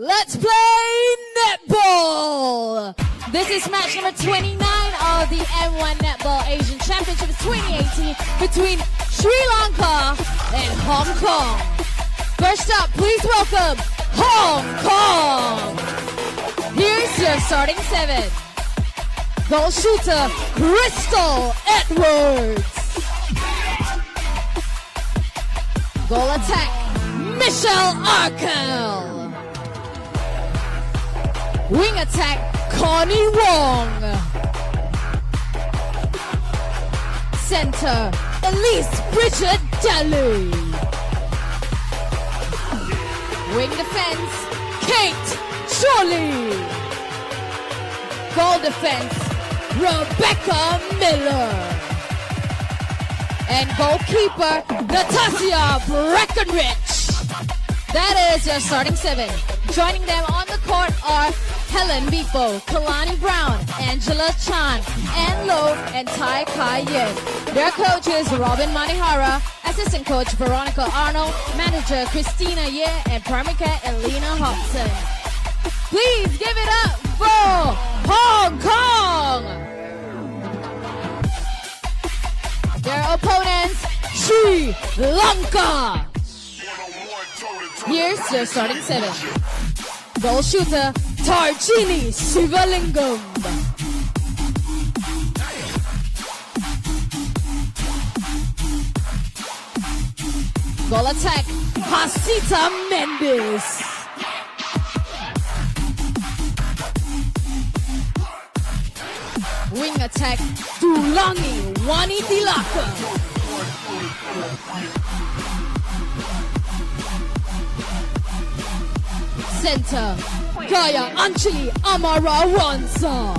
Let's play netball! This is match number 29 of the M1 Netball Asian Championship 2018 between Sri Lanka and Hong Kong. First up, please welcome Hong Kong! Here's your starting seven. Goal shooter, Crystal Edwards. Goal attack, Michelle Arkell. Wing attack, Connie Wong. Center, Elise Bridget Daly. Wing defense, Kate Chorley. Goal defense, Rebecca Miller. And goalkeeper, Natasha Breckenridge. That is your starting seven. Joining them on the court are Helen Bipo, Kalani Brown, Angela Chan, Ann Lowe, and Tai Kai Yin. Their coach is Robin Manihara, assistant coach Veronica Arnold, manager Christina Ye, and primary care Elena Hobson. Please give it up for Hong Kong! Their opponents, Sri Lanka. Here's your starting seven. Goal shooter, Tarjini Sivalingam. Goal attack, Hasita Mendes. Wing attack, Dulangi Wanitilaka. Center, Gaya Anjali Amarawansa.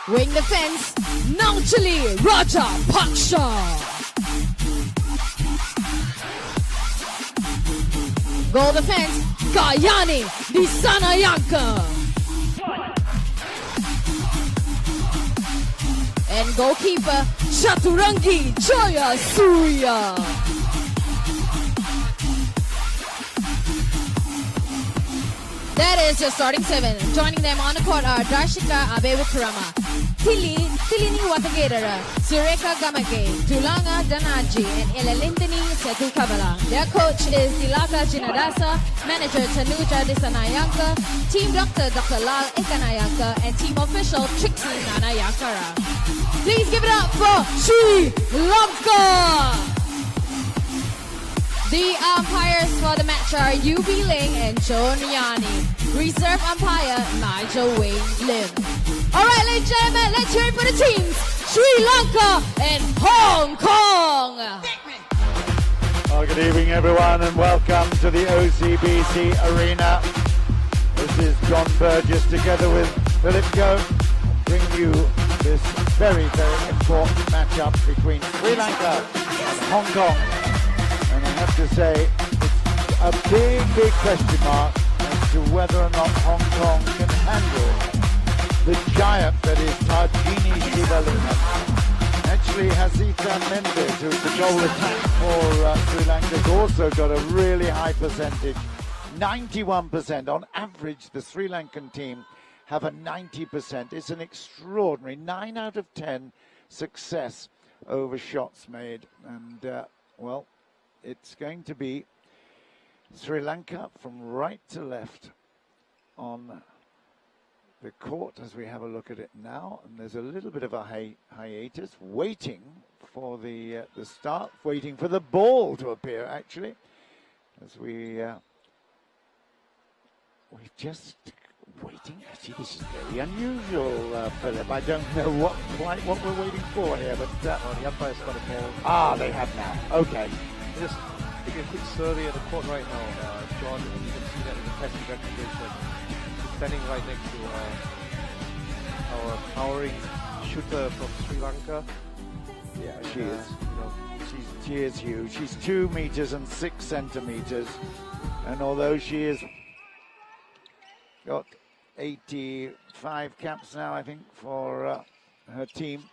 Wing defense, Naunchali Raja Paksha. Goal defense, Gayani Disanayanka. And goalkeeper, Chaturangi Joya Surya. That is your starting seven. Joining them on the court are Darshika Abewakarama, Tilini Watagedara, Sureka Gamage, Tulanga Danaji, and Elalintini Setu Kabala. Their coach is Dilaka Jinadasa, manager Tanuja Disanayanka, team doctor Dr. Lal Ikanayanka, and team official Trixie Nanayankara. Please give it up for Sri Lanka! The umpires for the match are Yubi Ling and Joan Yani. Reserve umpire, Nigel Wayne Lim. All right, ladies and gentlemen, let's hear it for the teams. Sri Lanka and Hong Kong. Well, good evening, everyone, and welcome to the OCBC Arena. This is John Burgess together with Philip Goh, bring you this very, very important matchup between Sri Lanka and Hong Kong. And I have to say, it's a big, big question mark as to whether or not Hong Kong can handle the giant that is Tarjini Sivalingam. Actually, Hasita Mendes, who's the goal attack for Sri Lanka, has also got a really high percentage, 91%. On average, the Sri Lankan team have a 90%. It's an extraordinary 9 out of 10 success over shots made. And, well, it's going to be Sri Lanka from right to left on the court as we have a look at it now. And there's a little bit of a hiatus, waiting for the start, waiting for the ball to appear, actually. As we're just waiting. See, this is very unusual, Philip. I don't know what we're waiting for here, but... the umpire's got a ball. Ah, they have now. Okay. Just taking a quick survey of the court right now, John. You can see that in the pressing recognition. Standing right next to our towering shooter from Sri Lanka. Yeah, she is. She is huge. She's 2 meters and 6 centimeters. And although she has got 85 caps now, I think, for her team,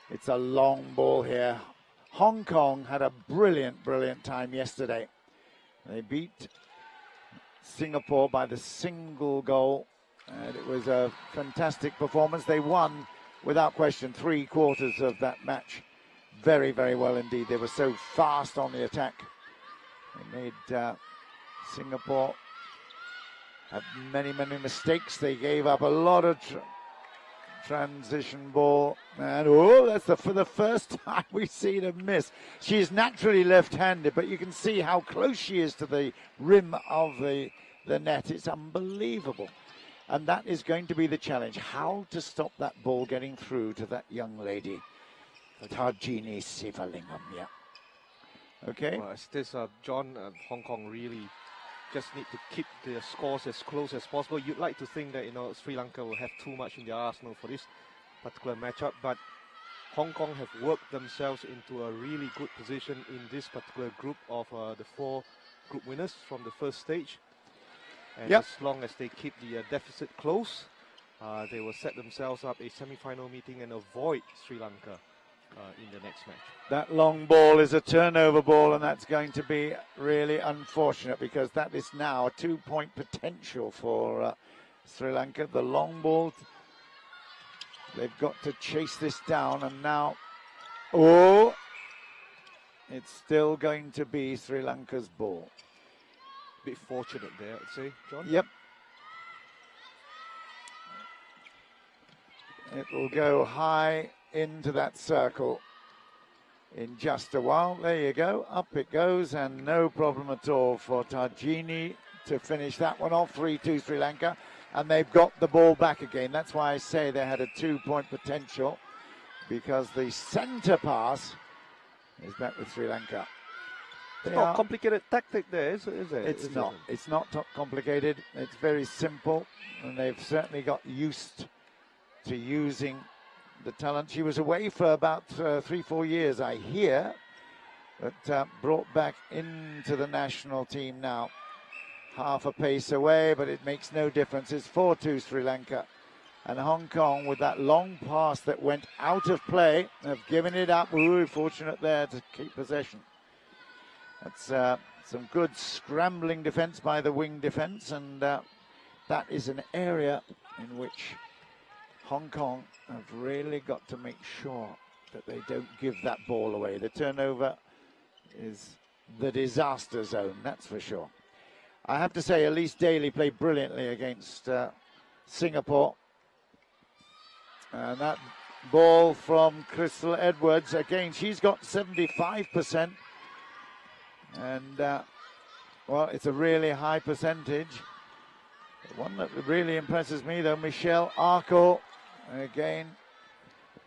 it's a long ball here. Hong Kong had a brilliant time yesterday. They beat Singapore by the single goal, and it was a fantastic performance. They won, without question, 3/4 of that match. Very, very well indeed. They were so fast on the attack. They made Singapore have many, many mistakes. They gave up a lot of transition ball, and that's for the first time we've seen her miss. She is naturally left-handed, but you can see how close she is to the rim of the net. It's unbelievable, and that is going to be the challenge: how to stop that ball getting through to that young lady, Tarjini Sivalingam. Yeah. Okay. Well, as this, John, Hong Kong really just need to keep their scores as close as possible. You'd like to think that, Sri Lanka will have too much in their arsenal for this particular matchup, but Hong Kong have worked themselves into a really good position in this particular group of the 4 group winners from the first stage. And as long as they keep the deficit close, they will set themselves up a semi-final meeting and avoid Sri Lanka in the next match. That long ball is a turnover ball, and that's going to be really unfortunate because that is now a 2-point potential for Sri Lanka. The long ball, they've got to chase this down, and now, it's still going to be Sri Lanka's ball. Bit fortunate there, I'd say, John. Yep. It will go high into that circle in just a while. There you go. Up it goes, and no problem at all for Tarjini to finish that one off. 3-2 Sri Lanka, and they've got the ball back again. That's why I say they had a 2-point potential, because the centre pass is back with Sri Lanka. It's not a complicated tactic there, is it? It's not. It's not complicated. It's very simple, and they've certainly got used to using the talent. She was away for about 3-4 years, I hear, but brought back into the national team now. Half a pace away, but it makes no difference. It's 4-2 Sri Lanka. And Hong Kong, with that long pass that went out of play, have given it up. Fortunate there to keep possession. That's some good scrambling defence by the wing defence, and that is an area in which Hong Kong have really got to make sure that they don't give that ball away. The turnover is the disaster zone, that's for sure. I have to say, Elise Daly played brilliantly against Singapore. And that ball from Crystal Edwards, again, she's got 75%. And, well, it's a really high percentage. The one that really impresses me, though, Michelle Arkle, again,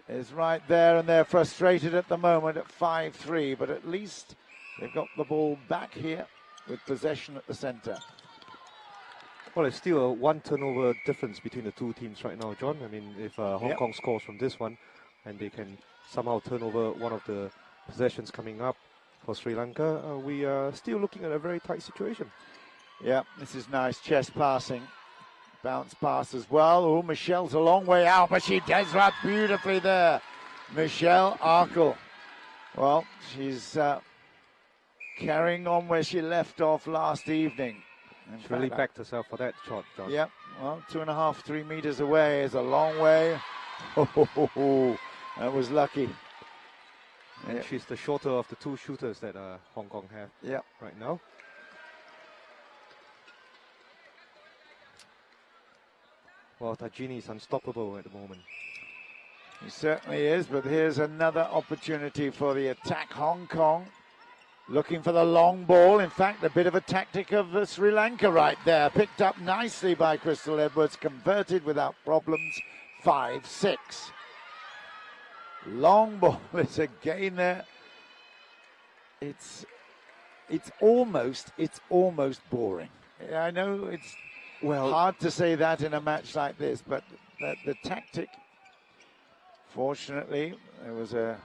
is right there, and they're frustrated at the moment at 5-3, but at least they've got the ball back here with possession at the centre. Well, it's still a 1 turnover difference between the two teams right now, John. I mean, if Hong Kong scores from this one and they can somehow turn over one of the possessions coming up for Sri Lanka, we are still looking at a very tight situation. Yeah, this is nice chest passing. Bounce pass as well. Oh, Michelle's a long way out, but she does that beautifully there. Michelle Arkle. Well, she's carrying on where she left off last evening. She really backed herself for that shot, John. Yep. Well, 2.5, 3 meters away is a long way. Oh, that was lucky. And she's the shorter of the two shooters that Hong Kong have right now. Well, Tarjini is unstoppable at the moment. He certainly is, but here's another opportunity for the attack. Hong Kong looking for the long ball. In fact, a bit of a tactic of Sri Lanka right there. Picked up nicely by Crystal Edwards, converted without problems. 5-6. Long ball is again there. It's almost boring. I know it's hard to say that in a match like this, but the tactic, fortunately, there was a...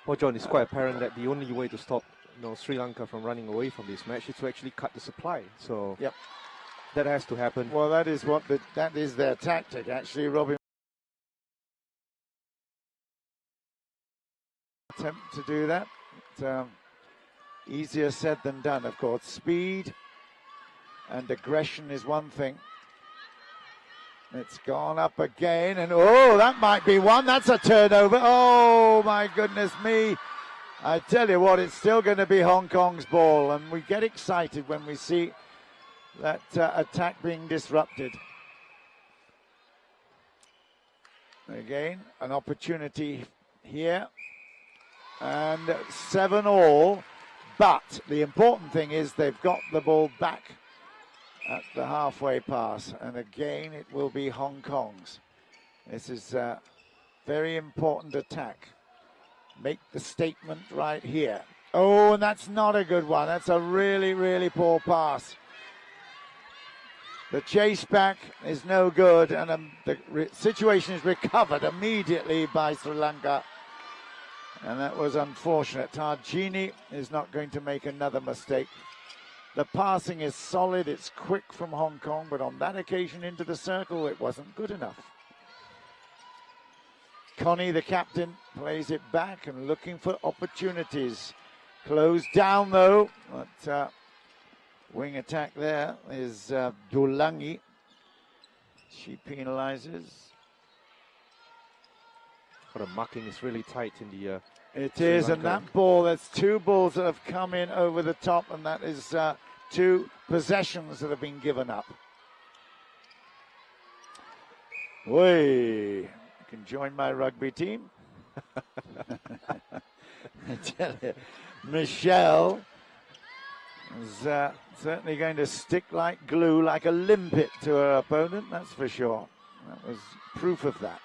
Well, John, it's quite apparent that the only way to stop Sri Lanka from running away from this match is to actually cut the supply. So that has to happen. Well, that is their tactic, actually. Robin attempt to do that. Easier said than done, of course. Speed and aggression is one thing. It's gone up again, and oh, that might be one. That's a turnover. Oh, my goodness me. I tell you what, it's still going to be Hong Kong's ball, and we get excited when we see that attack being disrupted. Again, an opportunity here, and 7-all, but the important thing is they've got the ball back at the halfway pass, and again it will be Hong Kong's. This is a very important attack. Make the statement right here. Oh, and that's not a good one. That's a really, really poor pass. The chase back is no good, and the situation is recovered immediately by Sri Lanka. And that was unfortunate. Tarjini is not going to make another mistake. The passing is solid, it's quick from Hong Kong, but on that occasion into the circle, it wasn't good enough. Connie, the captain, plays it back and looking for opportunities. Closed down, though. But wing attack there is Dulangi. She penalizes. But the marking is really tight in the... It is, and that ball, there's two balls that have come in over the top, and that is 2 possessions that have been given up. Way, you can join my rugby team. I tell you, Michelle is certainly going to stick like glue, like a limpet to her opponent, that's for sure. That was proof of that.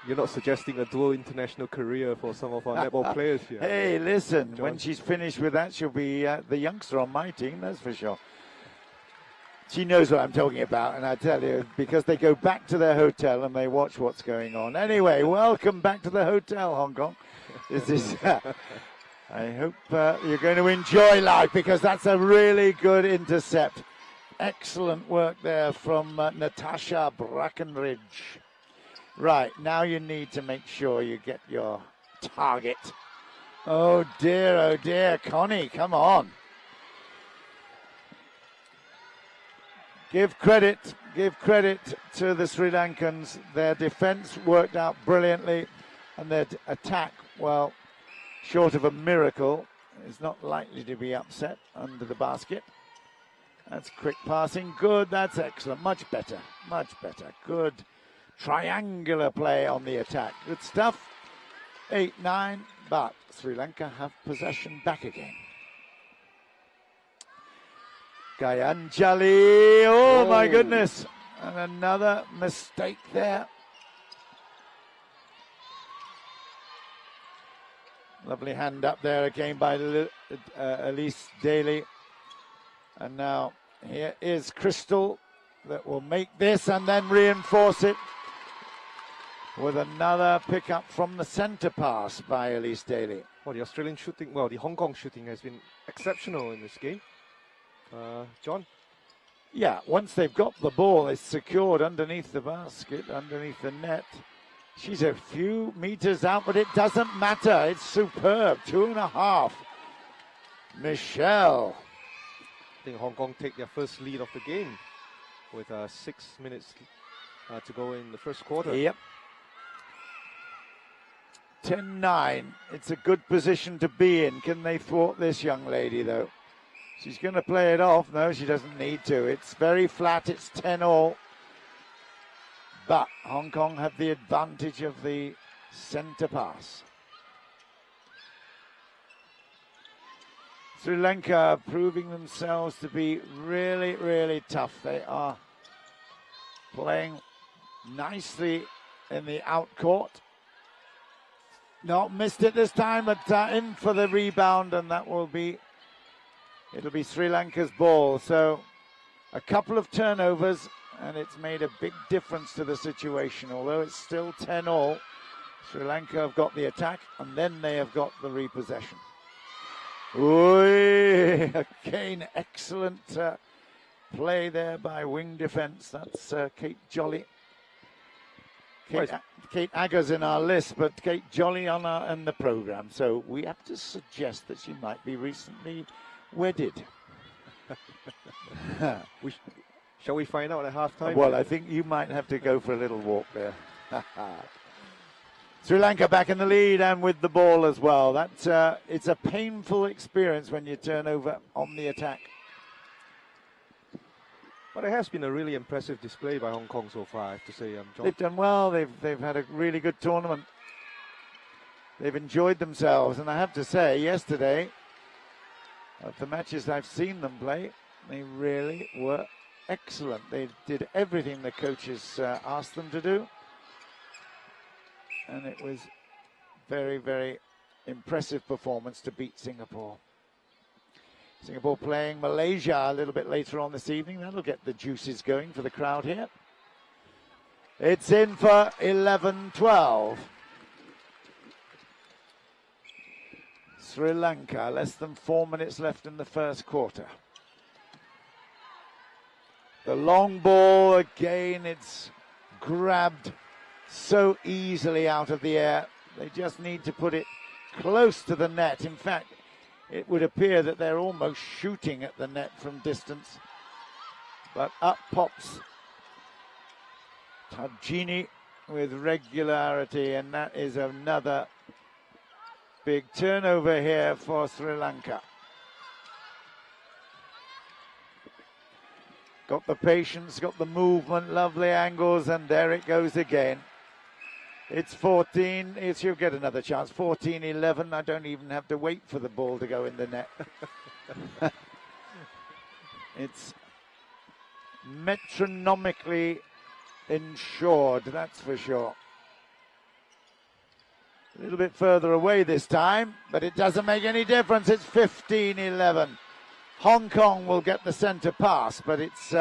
You're not suggesting a dual international career for some of our netball players here. Hey, listen, when she's finished with that, she'll be the youngster on my team, that's for sure. She knows what I'm talking about, and I tell you, because they go back to their hotel and they watch what's going on. Anyway, welcome back to the hotel, Hong Kong. This is... I hope you're going to enjoy life, because that's a really good intercept. Excellent work there from Natasha Brackenridge. Right, now you need to make sure you get your target. Oh dear, Connie, come on. Give credit to the Sri Lankans. Their defense worked out brilliantly, and their attack, well, short of a miracle, is not likely to be upset under the basket. That's quick passing. Good. That's excellent. Much better. Good triangular play on the attack. Good stuff. 8-9, but Sri Lanka have possession back again. Gayanjali. Oh, my goodness. And another mistake there. Lovely hand up there again by Elise Daly. And now here is Crystal that will make this and then reinforce it with another pickup from the centre pass by Elise Daly. Well, the Australian shooting, the Hong Kong shooting has been exceptional in this game. John? Yeah, once they've got the ball, it's secured underneath the basket, underneath the net. She's a few meters out, but it doesn't matter. It's superb. 2.5. Michelle. I think Hong Kong take their first lead of the game with 6 minutes to go in the first quarter. Yep. 10-9. It's a good position to be in. Can they thwart this young lady, though? She's going to play it off. No, she doesn't need to. It's very flat. It's 10-all. But Hong Kong have the advantage of the centre pass. Sri Lanka proving themselves to be really, really tough. They are playing nicely in the out court. No, missed it this time, but in for the rebound, and that will be, it'll be Sri Lanka's ball. So a couple of turnovers, and it's made a big difference to the situation. Although it's still 10-all, Sri Lanka have got the attack, and then they have got the repossession. Ooh, again, excellent play there by wing defense. That's Kate Jolly. Kate Agger's in our list, but Kate Jolly in the programme. So we have to suggest that she might be recently wedded. Shall we find out at halftime? Well, I think you might have to go for a little walk there. Sri Lanka back in the lead and with the ball as well. It's a painful experience when you turn over on the attack. But it has been a really impressive display by Hong Kong so far, I have to say, John. They've done well. They've had a really good tournament. They've enjoyed themselves, and I have to say, yesterday, of the matches I've seen them play, they really were excellent. They did everything the coaches asked them to do, and it was very, very impressive performance to beat Singapore. Singapore playing Malaysia a little bit later on this evening. That'll get the juices going for the crowd here. It's in for 11-12. Sri Lanka, less than 4 minutes left in the first quarter. The long ball again, it's grabbed so easily out of the air. They just need to put it close to the net. In fact, it would appear that they're almost shooting at the net from distance. But up pops Tajini with regularity, and that is another big turnover here for Sri Lanka. Got the patience, got the movement, lovely angles, and there it goes again. It's 14, she'll get another chance, 14-11. I don't even have to wait for the ball to go in the net. It's metronomically ensured, that's for sure. A little bit further away this time, but it doesn't make any difference. It's 15-11. Hong Kong will get the centre pass, but it's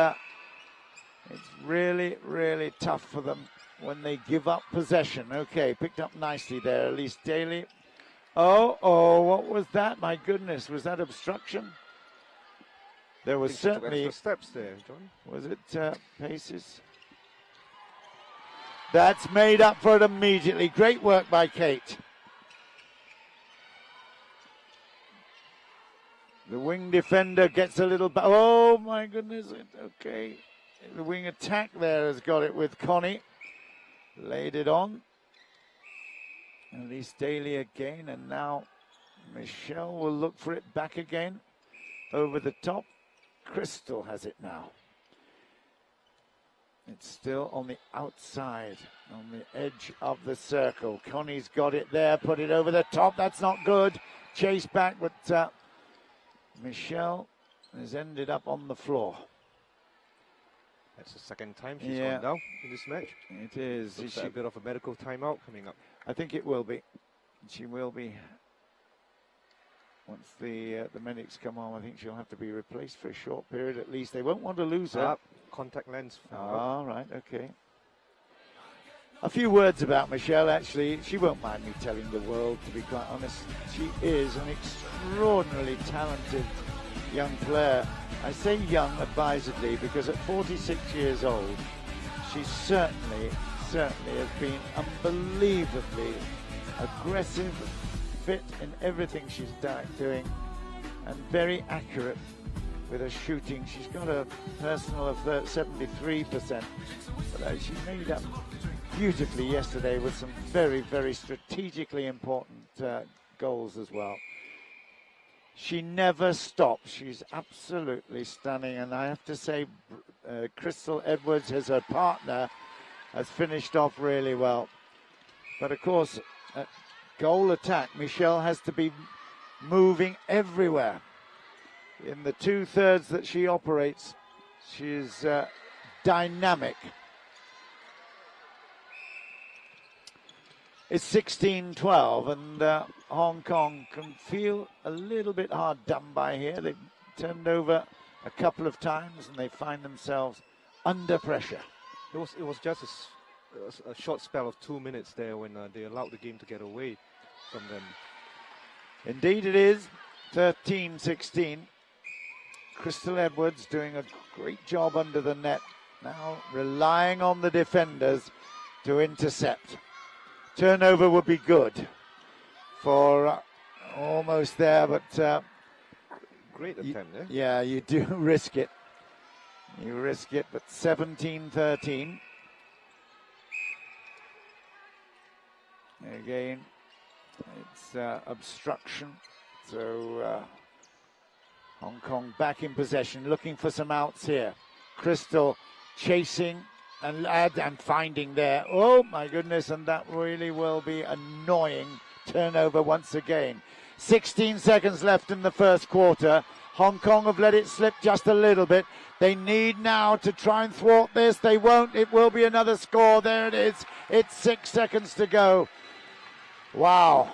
really, really tough for them when they give up possession. Okay, picked up nicely there, Elise Daly. Oh, what was that? My goodness, was that obstruction? There was certainly extra steps there, John. Was it paces? That's made up for it immediately. Great work by Kate. The wing defender gets a little oh my goodness, okay. The wing attack there has got it with Connie. Laid it on. Elise Daly again, and now Michelle will look for it back again. Over the top. Crystal has it now. It's still on the outside, on the edge of the circle. Connie's got it there, put it over the top. That's not good. Chase back, but Michelle has ended up on the floor. That's the second time she's gone down in this match. It is. Looks like a bit of a medical timeout coming up. I think it will be. She will be. Once the medics come on, I think she'll have to be replaced for a short period at least. They won't want to lose her. Contact lens. All right, okay. A few words about Michelle, actually. She won't mind me telling the world, to be quite honest. She is an extraordinarily talented young player. I say young advisedly because at 46 years old, she certainly has been unbelievably aggressive, fit in everything she's doing, and very accurate with her shooting. She's got a personal of 73%, but she made up beautifully yesterday with some very, very strategically important goals as well. She never stops. She's absolutely stunning, and I have to say Crystal Edwards, as her partner, has finished off really well. But of course, goal attack, Michelle has to be moving everywhere. In the 2/3 that she operates, she's dynamic. It's 16-12, and Hong Kong can feel a little bit hard done by here. They've turned over a couple of times, and they find themselves under pressure. It was just a short spell of 2 minutes there when they allowed the game to get away from them. Indeed it is. 13-16. Crystal Edwards doing a great job under the net. Now relying on the defenders to intercept. Turnover would be good for almost there, but Great attempt, eh? yeah, you do risk it. You risk it, but 17-13. Again, it's obstruction. So Hong Kong back in possession, looking for some outs here. Crystal chasing and finding there. Oh my goodness, and that really will be annoying. Turnover once again. 16 seconds left in the first quarter. Hong Kong have let it slip just a little bit. They need now to try and thwart this. They won't. It will be another score. There it is. It's 6 seconds to go. Wow.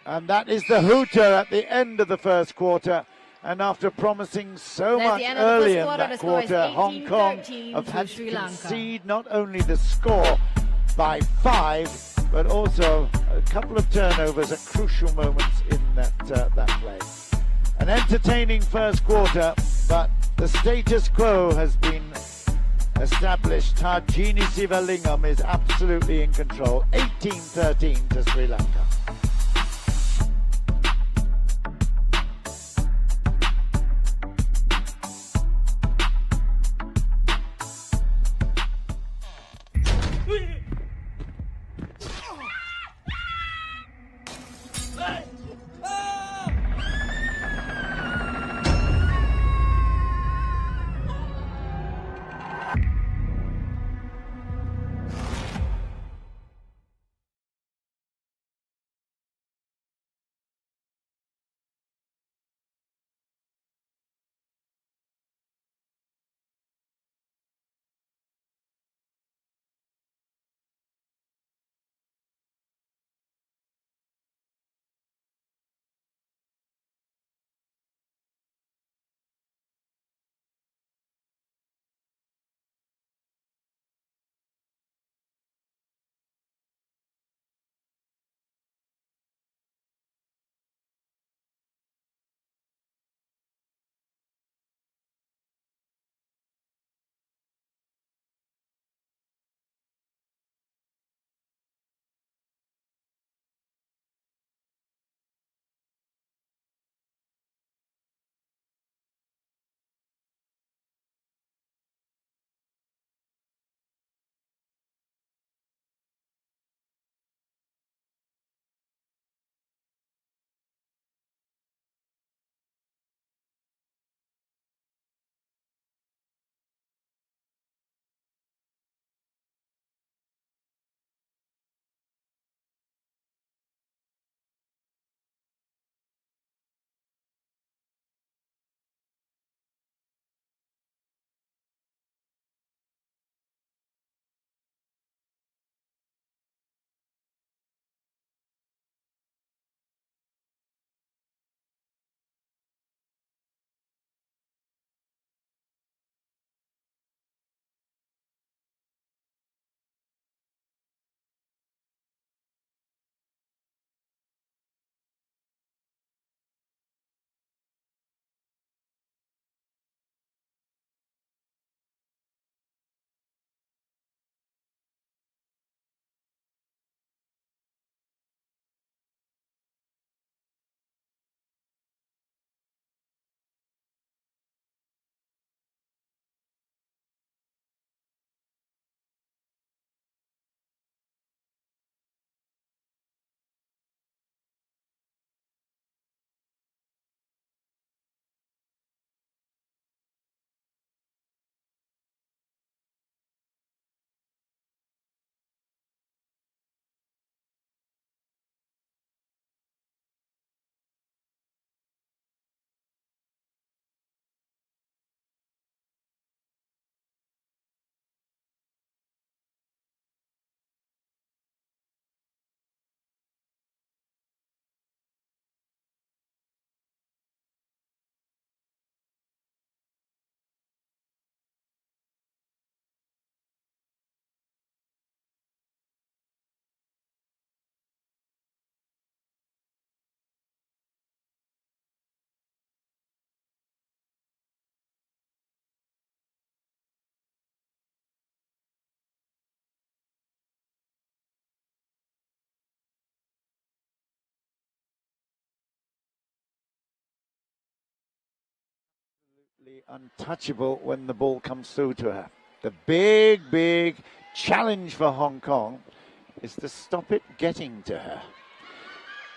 And that is the hooter at the end of the first quarter. And after promising so That's much the end of the early first in quarter. that The score is quarter, Hong Kong 18-13 have to had to Sri Lanka. concede not only the score by 5, but also a couple of turnovers at crucial moments in that play. An entertaining first quarter, but the status quo has been established. Tarjini Sivalingam is absolutely in control. 18-13 to Sri Lanka. Untouchable when the ball comes through to her. The big challenge for Hong Kong is to stop it getting to her.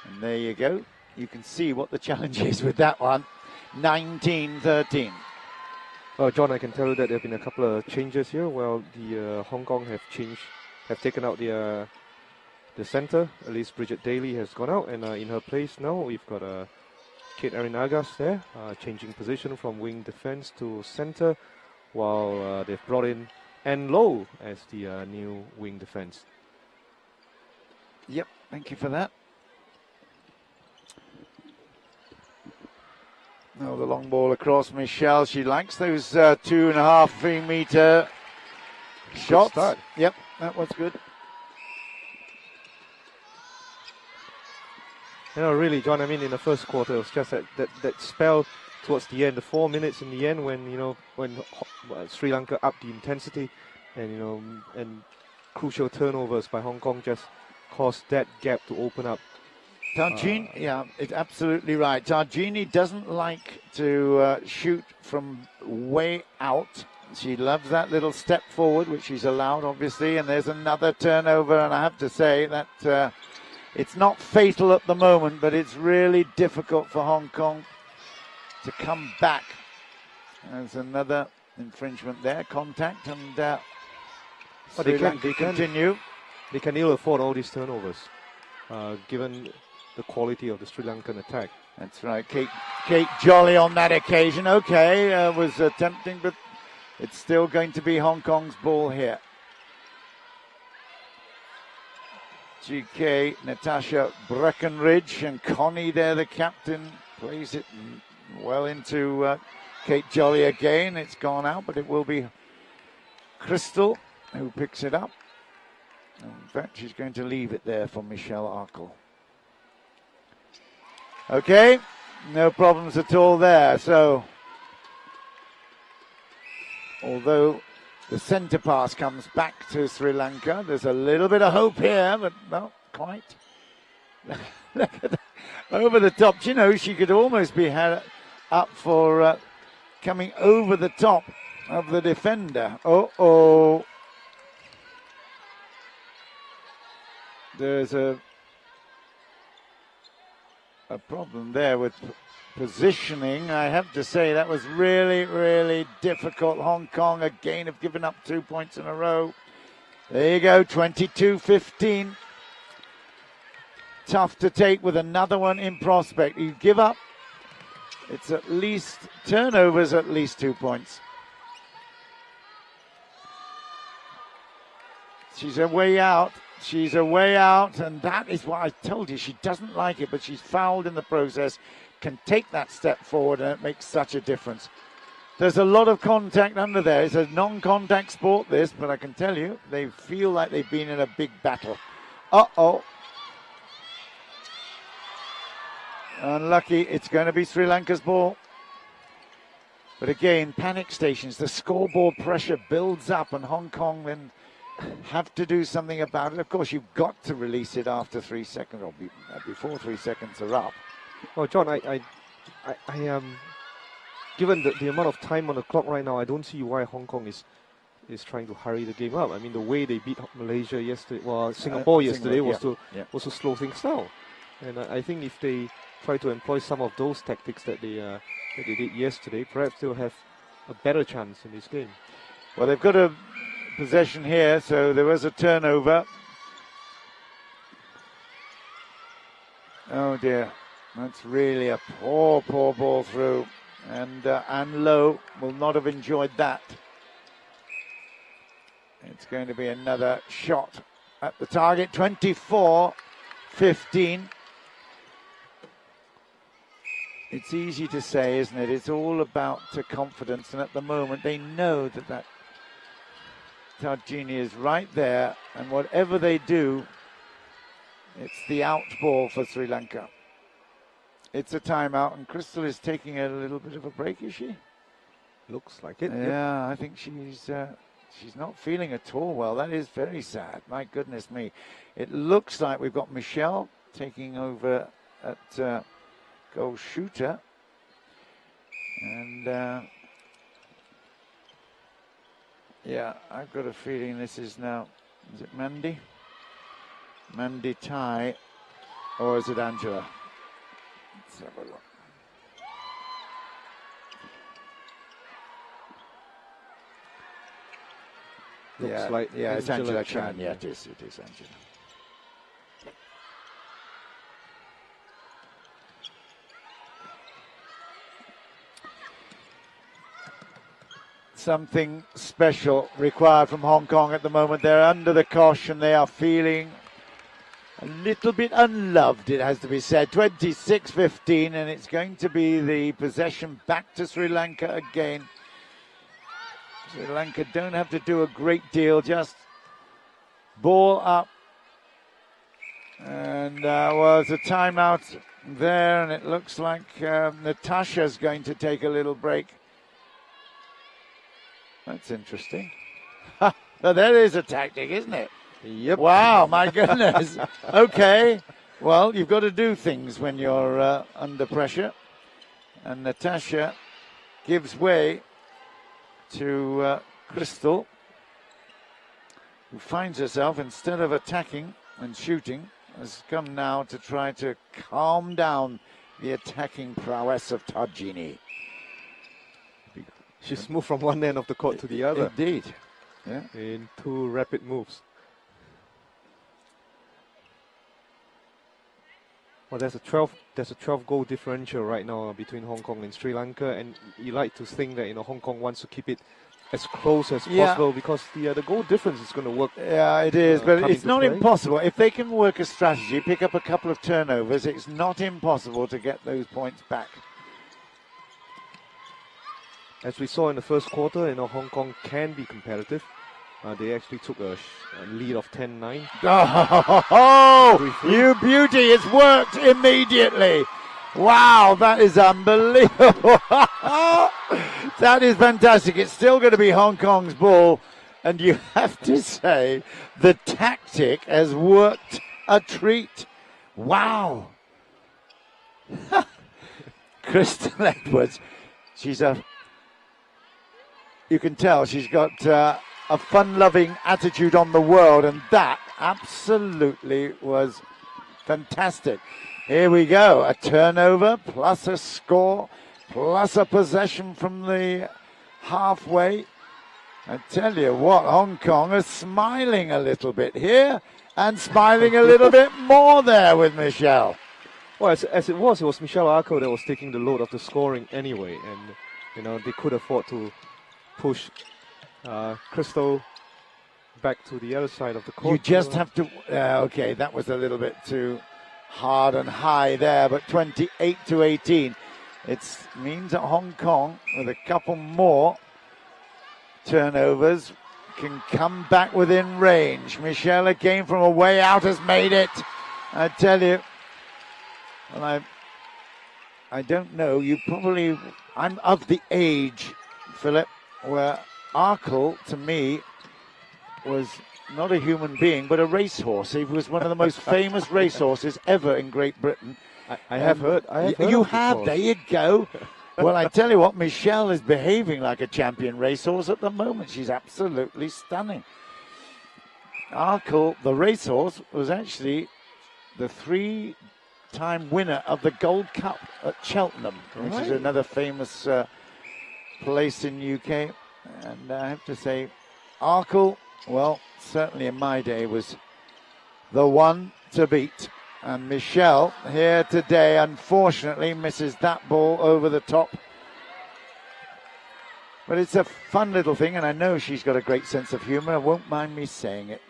And there you go. You can see what the challenge is with that one. 19-13. Well, John, I can tell you that there have been a couple of changes here. Well, the Hong Kong have taken out the center. At least Bridget Daly has gone out, and in her place now we've got Kate Arinagas there, changing position from wing defense to center, while they've brought in Ann Lowe as the new wing defense. Yep, thank you for that. Oh, the long ball across Michelle. She likes those 2.5, 3 meter shots. Start. Yep, that was good. You know, really, John, I mean, in the first quarter, it was just that spell towards the end, the 4 minutes in the end when Sri Lanka upped the intensity and crucial turnovers by Hong Kong just caused that gap to open up. Targini, yeah, it's absolutely right. Targini doesn't like to shoot from way out. She loves that little step forward, which she's allowed, obviously. And there's another turnover, and I have to say that it's not fatal at the moment, but it's really difficult for Hong Kong to come back. There's another infringement there, contact, and they can continue. They can ill afford all these turnovers, given the quality of the Sri Lankan attack. That's right. Kate Jolly on that occasion. Okay, was tempting, but it's still going to be Hong Kong's ball here. GK, Natasha Breckenridge, and Connie there, the captain, plays it well into Kate Jolly again. It's gone out, but it will be Crystal who picks it up. In fact, she's going to leave it there for Michelle Arkle. Okay, no problems at all there. So, although the centre pass comes back to Sri Lanka, there's a little bit of hope here, but not quite. Look at that. Over the top. You know, she could almost be had up for coming over the top of the defender. Uh-oh. There's a problem there with positioning. I have to say that was really difficult. Hong Kong again have given up 2 points in a row. There you go, 22-15. Tough to take with another one in prospect. You give up, it's at least turnovers, at least 2 points. She's a way out. She's a way out, and that is what I told you. She doesn't like it, but she's fouled in the process, can take that step forward, and it makes such a difference. There's a lot of contact under there. It's a non-contact sport, this, but I can tell you, they feel like they've been in a big battle. Uh-oh. Unlucky. It's going to be Sri Lanka's ball. But again, panic stations. The scoreboard pressure builds up, and Hong Kong then have to do something about it. Of course, you've got to release it after 3 seconds, or before 3 seconds are up. Well, John, I given the amount of time on the clock right now, I don't see why Hong Kong is trying to hurry the game up. I mean, the way they beat Malaysia yesterday, Singapore yesterday was to slow things down. And I think if they try to employ some of those tactics that they did yesterday, perhaps they'll have a better chance in this game. Well, they've got a possession here, so there was a turnover. Oh dear, that's really a poor ball through, and Ann Lowe will not have enjoyed that. It's going to be another shot at the target. 24-15. It's easy to say, isn't it? It's all about confidence, and at the moment they know that Targini is right there, and whatever they do, it's the out ball for Sri Lanka. It's a timeout, and Crystal is taking a little bit of a break, is she? Looks like it. Yeah, yep. I think she's not feeling at all well. That is very sad. My goodness me. It looks like we've got Michelle taking over at goal shooter. And Yeah, I've got a feeling this is now, is it Mandy? Mandy Tai, or is it Angela? Let's have a look. Looks like it's Angela Chan. Chan. Yeah, it is Angela. Something special required from Hong Kong at the moment. They're under the cosh and they are feeling a little bit unloved, it has to be said. 26-15, and it's going to be the possession back to Sri Lanka again. Sri Lanka don't have to do a great deal, just ball up. And there's a timeout there, and it looks like Natasha's going to take a little break. That's interesting. Well, that is a tactic, isn't it? Yep. Wow, my goodness. Okay. Well, you've got to do things when you're under pressure. And Natasha gives way to Crystal, who finds herself, instead of attacking and shooting, has come now to try to calm down the attacking prowess of Tajini. She's moved from one end of the court to the other. Indeed. Yeah. In 2 rapid moves. Well, there's a 12 goal differential right now between Hong Kong and Sri Lanka, and you like to think that Hong Kong wants to keep it as close as possible because the goal difference is going to work. Yeah, it is, but it's not play. impossible. If they can work a strategy, pick up a couple of turnovers, it's not impossible to get those points back. As we saw in the first quarter, Hong Kong can be competitive. They actually took a lead of 10-9. Oh, you beauty, it's worked immediately. Wow, that is unbelievable. That is fantastic. It's still going to be Hong Kong's ball. And you have to say, the tactic has worked a treat. Wow. Crystal Edwards, you can tell she's got a fun-loving attitude on the world, and that absolutely was fantastic. Here we go, a turnover, plus a score, plus a possession from the halfway. I tell you what, Hong Kong is smiling a little bit here, and smiling a little bit more there with Michelle. Well, as it was Michelle Arco that was taking the load of the scoring anyway, and they could afford to push Crystal back to the other side of the court. You just have to... okay, that was a little bit too hard and high there, but 28-18. It means that Hong Kong, with a couple more turnovers, can come back within range. Michelle again from a way out has made it. I tell you, well, I don't know, I'm of the age, Philip, where Arkle, to me, was not a human being, but a racehorse. He was one of the most famous racehorses ever in Great Britain. I have heard. You have, there you go. Well, I tell you what, Michelle is behaving like a champion racehorse at the moment. She's absolutely stunning. Arkle, the racehorse, was actually the 3-time winner of the Gold Cup at Cheltenham, which is another famous place in UK. And I have to say, Arkle, well, certainly in my day, was the one to beat. And Michelle here today, unfortunately, misses that ball over the top. But it's a fun little thing, and I know she's got a great sense of humour. I won't mind me saying it.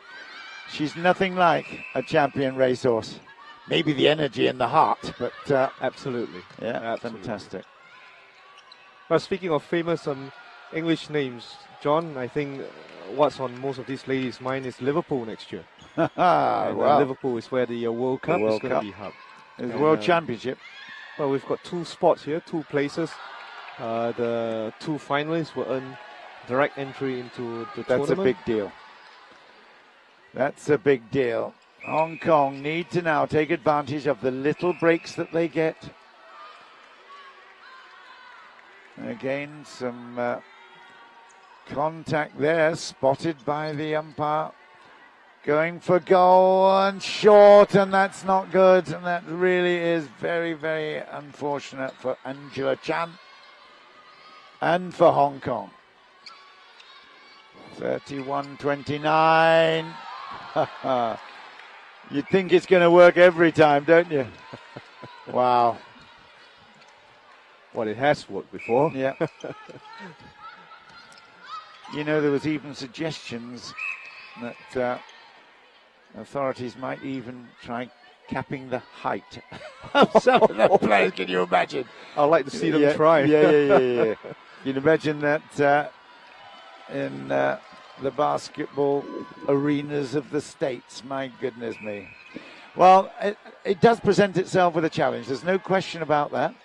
She's nothing like a champion racehorse. Maybe the energy and the heart, but... absolutely. Yeah, absolutely. Fantastic. Well, speaking of famous English names, John, I think what's on most of these ladies' mind is Liverpool next year. Wow. Liverpool is where the World Cup is going to be held. It's the World Championship. Well, we've got 2 spots here, 2 places. The 2 finalists will earn direct entry into the tournament. That's a big deal. That's a big deal. Hong Kong need to now take advantage of the little breaks that they get. Again, some contact there, spotted by the umpire. Going for goal and short, and that's not good. And that really is very, very unfortunate for Angela Chan and for Hong Kong. 31-29. You think it's going to work every time, don't you? Wow. Well, it has worked before. Yeah. You know, there was even suggestions that authorities might even try capping the height of some of the players. Can you imagine? I'd like to see them try. Yeah. You can imagine that in the basketball arenas of the States. My goodness me. Well, it does present itself with a challenge. There's no question about that.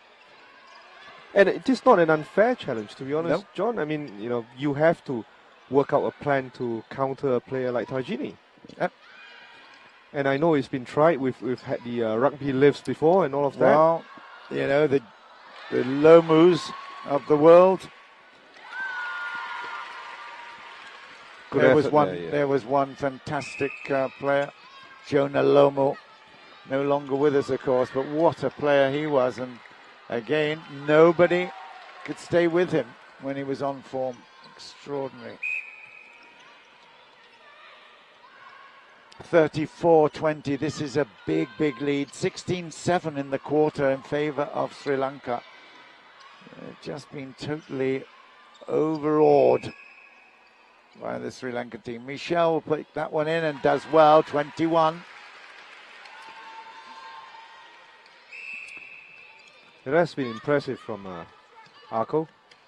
And it is not an unfair challenge, to be honest, Nope. John. I mean, you know, you have to work out a plan to counter a player like Tajini. Yep. And I know it's been tried. We've had the rugby lives before and all of that. Well, you know, the Lomus of the world. Good There was effort one. there, yeah. There was one fantastic player, Jonah Lomo, no longer with us, of course. But what a player he was! And again, nobody could stay with him when he was on form. Extraordinary. 34-20. This is a big, big lead. 16-7 in the quarter in favour of Sri Lanka. They've just been totally overawed by the Sri Lanka team. Michelle will put that one in and does well. 21. It has been impressive from Arco,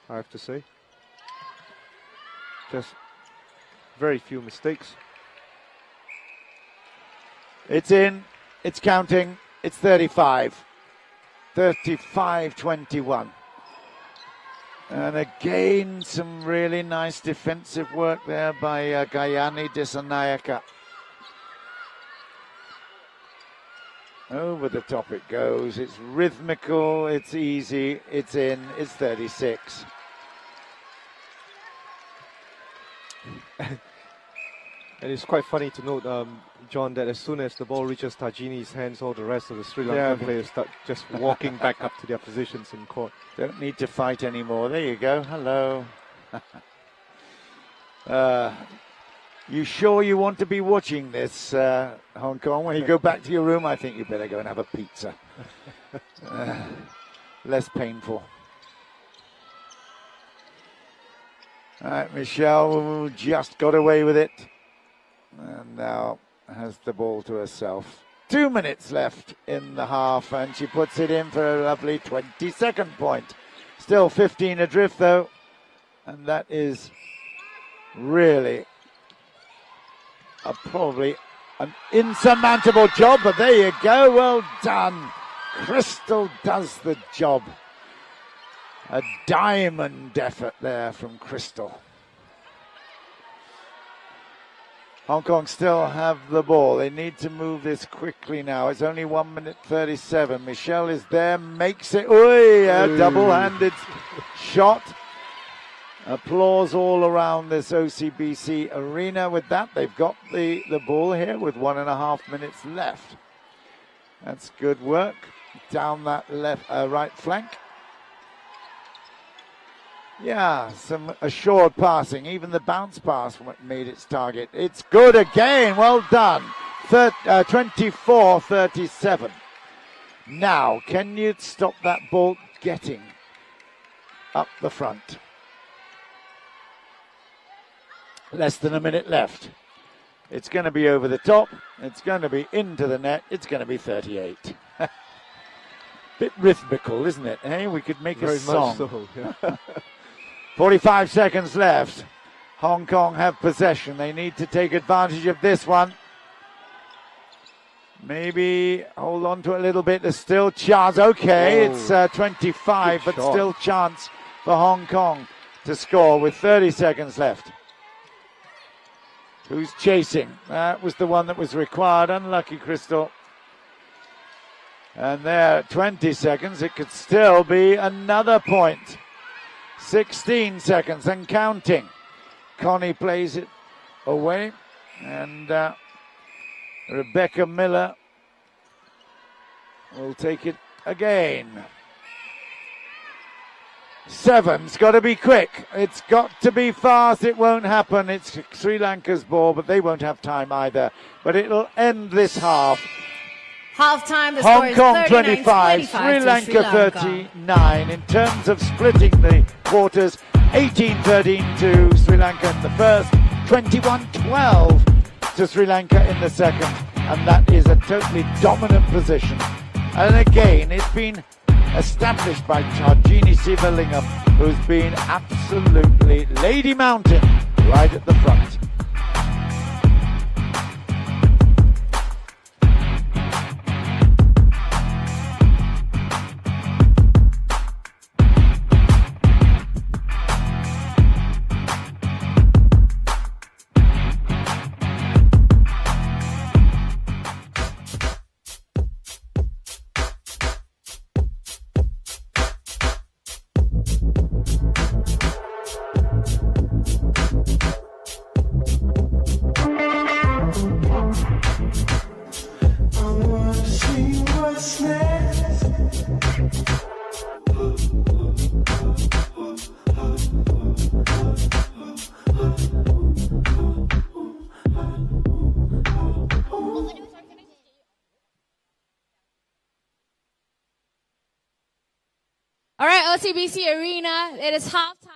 I have to say. Just very few mistakes. It's in. It's counting. It's 35. 35-21. And again, some really nice defensive work there by Gayani Disanayaka. Over the top it goes. It's rhythmical. It's easy. It's in. It's 36. And it's quite funny to note, John, that as soon as the ball reaches Tajini's hands, all the rest of the Sri Lankan players start just walking back up to their positions in court. Don't need to fight anymore. There you go. Hello. You sure you want to be watching this, Hong Kong? When you go back to your room, I think you better go and have a pizza. Less painful. All right, Michelle just got away with it. And now has the ball to herself. 2 minutes left in the half, and she puts it in for a lovely 22nd point. Still 15 adrift, though. And that is really probably an insurmountable job, but there you go. Well done. Crystal does the job. A diamond effort there from Crystal. Hong Kong still have the ball. They need to move this quickly now. It's only 1 minute 37. Michelle is there, makes it. Ooh, a double-handed shot. Applause all around this OCBC arena with that. They've got the ball here with 1.5 minutes left. That's good work. Down that right flank. Yeah, some assured passing. Even the bounce pass made its target. It's good again. Well done. 24-37. Now, can you stop that ball getting up the front? Less than a minute left. It's going to be over the top. It's going to be into the net. It's going to be 38. Bit rhythmical, isn't it? Hey, we could make a song. Very much so, yeah. 45 seconds left. Hong Kong have possession. They need to take advantage of this one. Maybe hold on to it a little bit. There's still chance. Okay, it's 25, but shot. Still chance for Hong Kong to score with 30 seconds left. Who's chasing? That was the one that was required. Unlucky, Crystal. And there, 20 seconds. It could still be another point. 16 seconds and counting. Connie plays it away, and Rebecca Miller will take it again. 7's got to be quick. It's got to be fast. It won't happen. It's Sri Lanka's ball, but they won't have time either. But it'll end this half. Halftime, the Hong score Kong is 25, Sri Lanka 39. In terms of splitting the quarters, 18-13 to Sri Lanka in the first, 21-12 to Sri Lanka in the second. And that is a totally dominant position. And again, it's been established by Tarjini Sivalingam, who's been absolutely Lady Mountain right at the front. All right, OCBC Arena, it is halftime.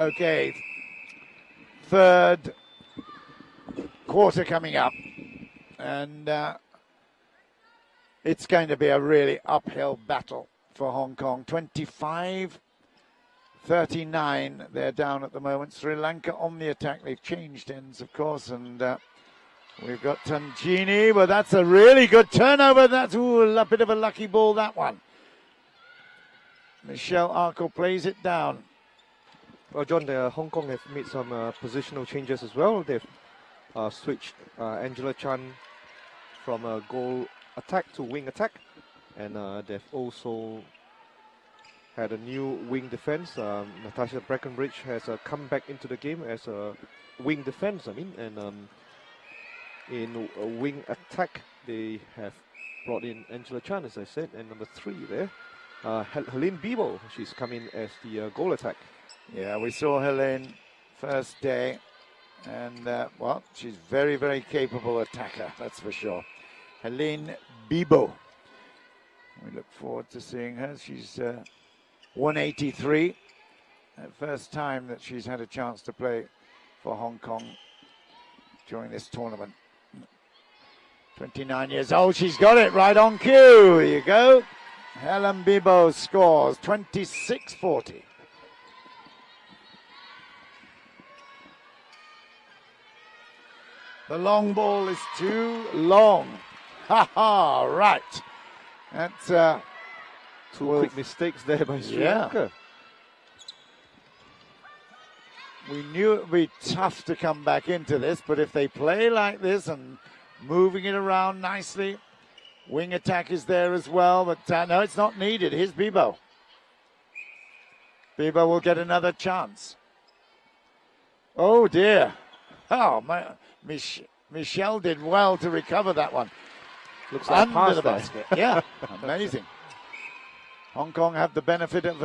Okay, third quarter coming up, and it's going to be a really uphill battle for Hong Kong. 25-39, they're down at the moment. Sri Lanka on the attack. They've changed ends, of course, and we've got Tangini, but that's a really good turnover. That's a bit of a lucky ball, that one. Michelle Arkle plays it down. Well, John, Hong Kong have made some positional changes as well. They've switched Angela Chan from a goal attack to wing attack, and they've also had a new wing defense. Natasha Breckenridge has come back into the game as a wing defense, and in a wing attack, they have brought in Angela Chan, as I said, and number 3 there, Helene Bibo. She's come in as the goal attack. Yeah, we saw Helene first day, and well, she's very, very capable attacker, that's for sure. Helene Bibo. We look forward to seeing her. She's 183. The first time that she's had a chance to play for Hong Kong during this tournament. 29 years old, she's got it right on cue. Here you go. Helen Bibo scores 26-40. The long ball is too long. Ha ha, right. That's Two quick mistakes there by Sri Lanka. We knew it would be tough to come back into this, but if they play like this and moving it around nicely, wing attack is there as well, but no, it's not needed. Here's Bibo. Bibo will get another chance. Oh dear. Oh, my. Michelle did well to recover that one. Looks like under the basket. Yeah, amazing. Hong Kong have the benefit of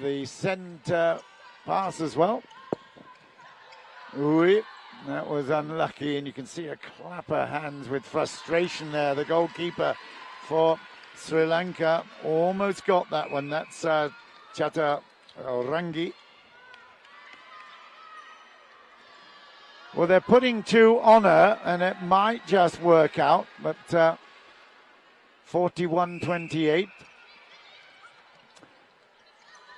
the centre pass as well. Ooh, that was unlucky, and you can see her clap her hands with frustration there. The goalkeeper for Sri Lanka almost got that one. That's Chata Rangi. Well, they're putting 2 on her, and it might just work out, but 41-28.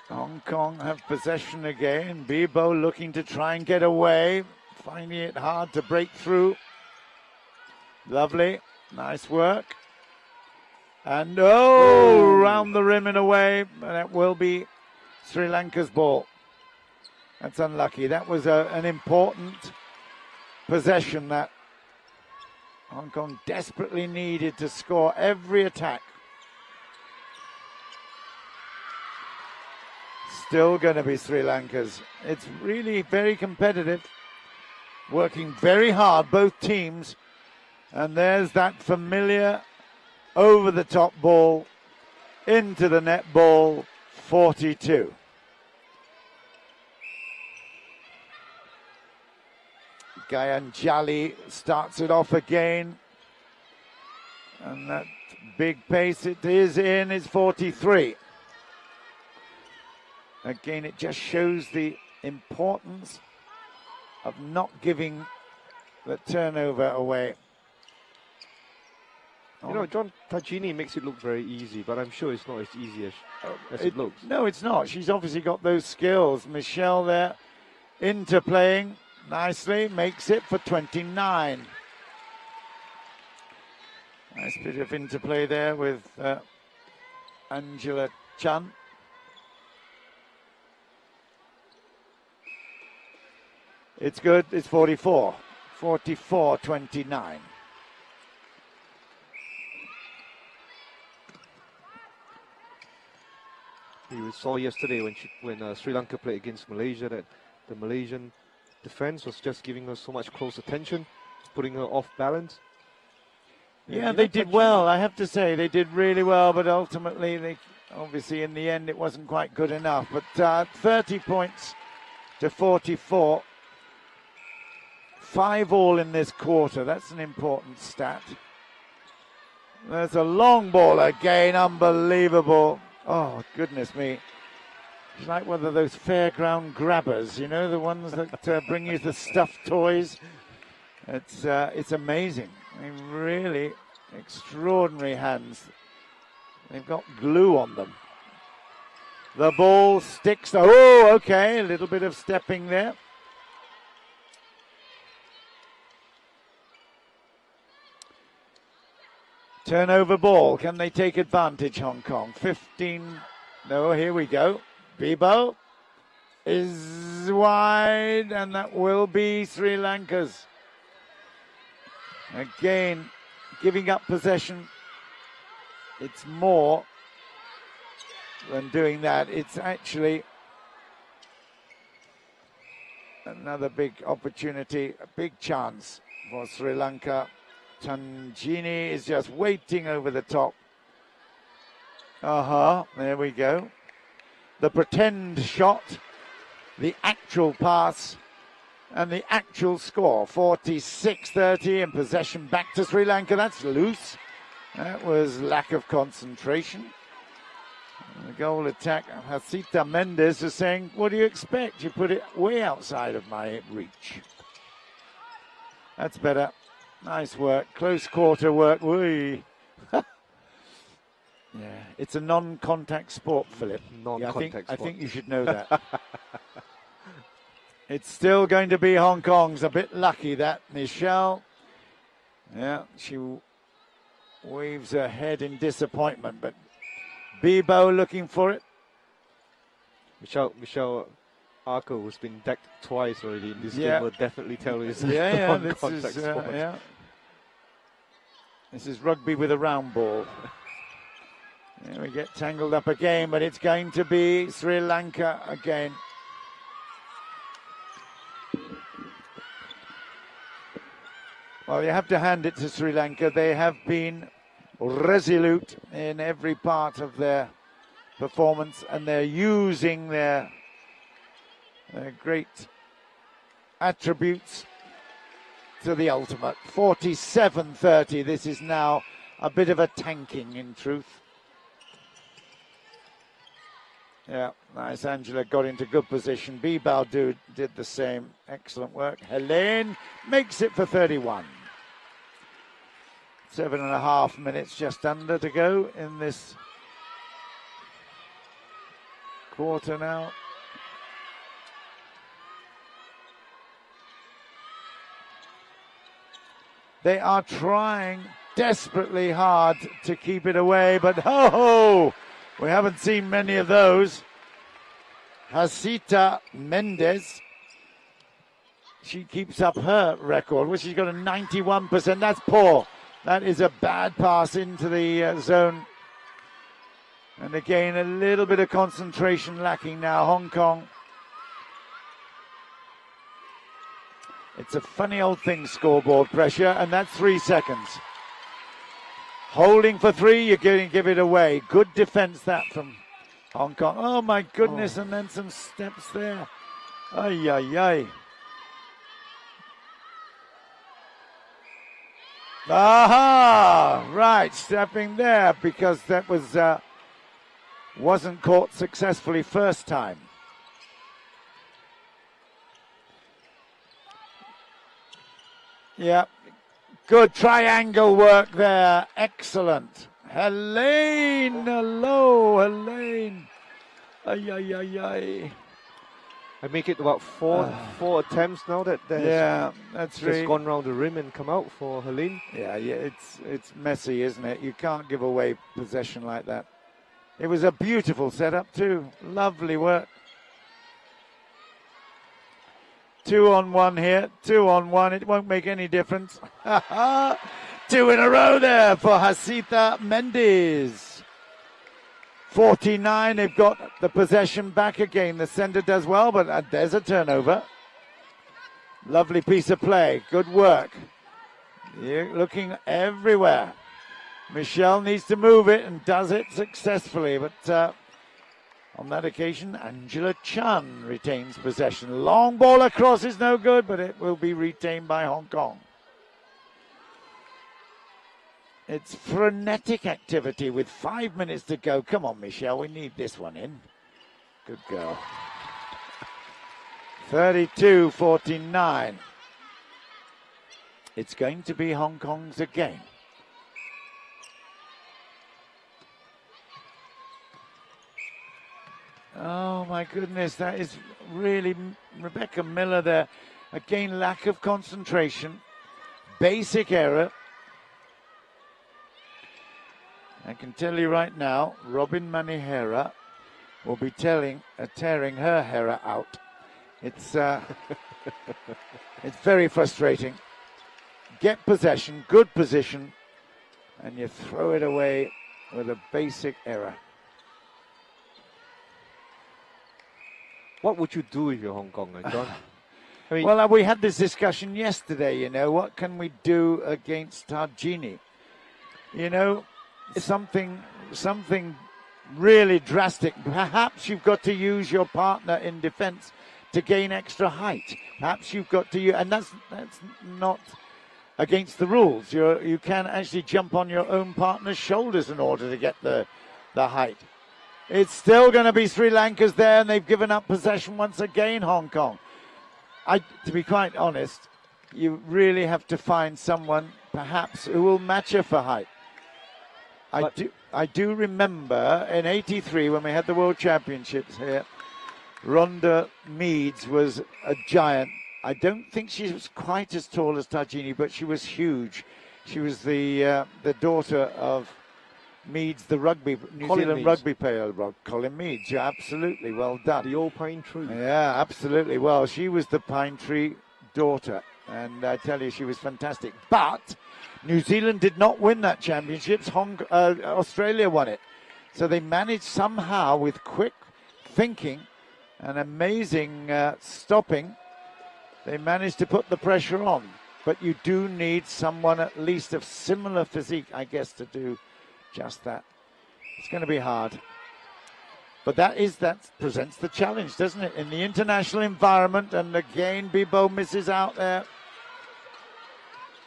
Hong Kong have possession again. Bibo looking to try and get away, finding it hard to break through. Lovely, nice work. And round the rim and away, and it will be Sri Lanka's ball. That's unlucky. That was an important possession that Hong Kong desperately needed to score every attack. Still going to be Sri Lanka's. It's really very competitive, working very hard, both teams. And there's that familiar over-the-top ball into the net ball, 42. Gayanjali starts it off again. And that big pace it is in is 43. Again, it just shows the importance of not giving the turnover away. You know, John Tajini makes it look very easy, but I'm sure it's not as easy as it looks. No, it's not. She's obviously got those skills. Michelle there interplaying nicely, makes it for 29. Nice bit of interplay there with Angela Chan. It's good. It's 44. 44-29. We saw yesterday when Sri Lanka played against Malaysia that the Malaysian defense was just giving her so much close attention, putting her off balance. Yeah, they did well. I have to say they did really well, but ultimately, obviously in the end, it wasn't quite good enough. But 30 points to 44. 5-all in this quarter. That's an important stat. There's a long ball again. Unbelievable. Oh, goodness me. It's like one of those fairground grabbers, you know, the ones that bring you the stuffed toys. It's amazing. I mean, really extraordinary hands. They've got glue on them. The ball sticks. Oh, okay. A little bit of stepping there. Turnover ball. Can they take advantage, Hong Kong? 15. No, here we go. Bibo is wide, and that will be Sri Lanka's. Again, giving up possession. It's more than doing that. It's actually another big opportunity, a big chance for Sri Lanka. Tanjini is just waiting over the top. There we go. The pretend shot, the actual pass, and the actual score. 46-30 in possession back to Sri Lanka. That's loose. That was lack of concentration. And the goal attack, Hasita Mendes is saying, what do you expect? You put it way outside of my reach. That's better. Nice work. Close quarter work. Whee. Yeah, it's a non-contact sport, Philip. Non-contact sport. I think you should know that. It's still going to be Hong Kong's. A bit lucky that Michelle. Yeah, she waves her head in disappointment, but Bibo looking for it. Michelle Arco, who's been decked twice already in this game, will definitely tell you it's non-contact sport. This is rugby with a round ball. There we get tangled up again, but it's going to be Sri Lanka again. Well, you have to hand it to Sri Lanka. They have been resolute in every part of their performance, and they're using their great attributes to the ultimate. 47-30. This is now a bit of a tanking, in truth. Yeah, nice. Angela got into good position. Bibao did the same. Excellent work. Helene makes it for 31. 7.5 minutes just under to go in this quarter now. They are trying desperately hard to keep it away, but we haven't seen many of those. Hasita Mendes, she keeps up her record, which she's got a 91%. That's poor. That is a bad pass into the zone. And again, a little bit of concentration lacking now. Hong Kong. It's a funny old thing, scoreboard pressure, and that's 3 seconds. Holding for 3, you're going to give it away. Good defense that from Hong Kong. Oh my goodness, and then some steps there. Ay, ay, ay. Aha! Right, stepping there because that was wasn't caught successfully first time. Yeah, good triangle work there. Excellent. Helene, hello, Helene. Ay, ay, ay, ay. I make it about four attempts now that that's just right. gone round the rim and come out for Helene. Yeah, it's messy, isn't it? You can't give away possession like that. It was a beautiful setup too. Lovely work. 2-on-1 here. 2-on-1. It won't make any difference. 2 in a row there for Hasita Mendes. 49. They've got the possession back again. The sender does well, but there's a turnover. Lovely piece of play. Good work. You're looking everywhere. Michelle needs to move it and does it successfully, but on that occasion, Angela Chan retains possession. Long ball across is no good, but it will be retained by Hong Kong. It's frenetic activity with 5 minutes to go. Come on, Michelle, we need this one in. Good girl. 32-49. It's going to be Hong Kong's again. Oh my goodness, that is really Rebecca Miller there. Again, lack of concentration. Basic error. I can tell you right now, Robin Manihera will be tearing her hair out. It's it's very frustrating. Get possession, good position, and you throw it away with a basic error. What would you do if you're Hong Kong, John? I mean, Well, we had this discussion yesterday, you know, what can we do against Targini? You know, something really drastic. Perhaps you've got to use your partner in defense to gain extra height. Perhaps you've got to use, and that's not against the rules. You can actually jump on your own partner's shoulders in order to get the height. It's still going to be Sri Lanka's there, and they've given up possession once again, Hong Kong. To be quite honest, you really have to find someone, perhaps, who will match her for height. I do remember in '83 when we had the World Championships here, Rhonda Meads was a giant. I don't think she was quite as tall as Targini, but she was huge. She was the daughter of Meads, the New Zealand rugby player, Colin Meads. Yeah, absolutely, well done. The old pine tree. Yeah, absolutely. Well, she was the pine tree daughter, and I tell you, she was fantastic. But New Zealand did not win that championships. Australia won it. So they managed somehow, with quick thinking and amazing stopping, they managed to put the pressure on. But you do need someone at least of similar physique, I guess, to do just that. It's going to be hard. But that presents the challenge, doesn't it? In the international environment, and again, Bibo misses out there.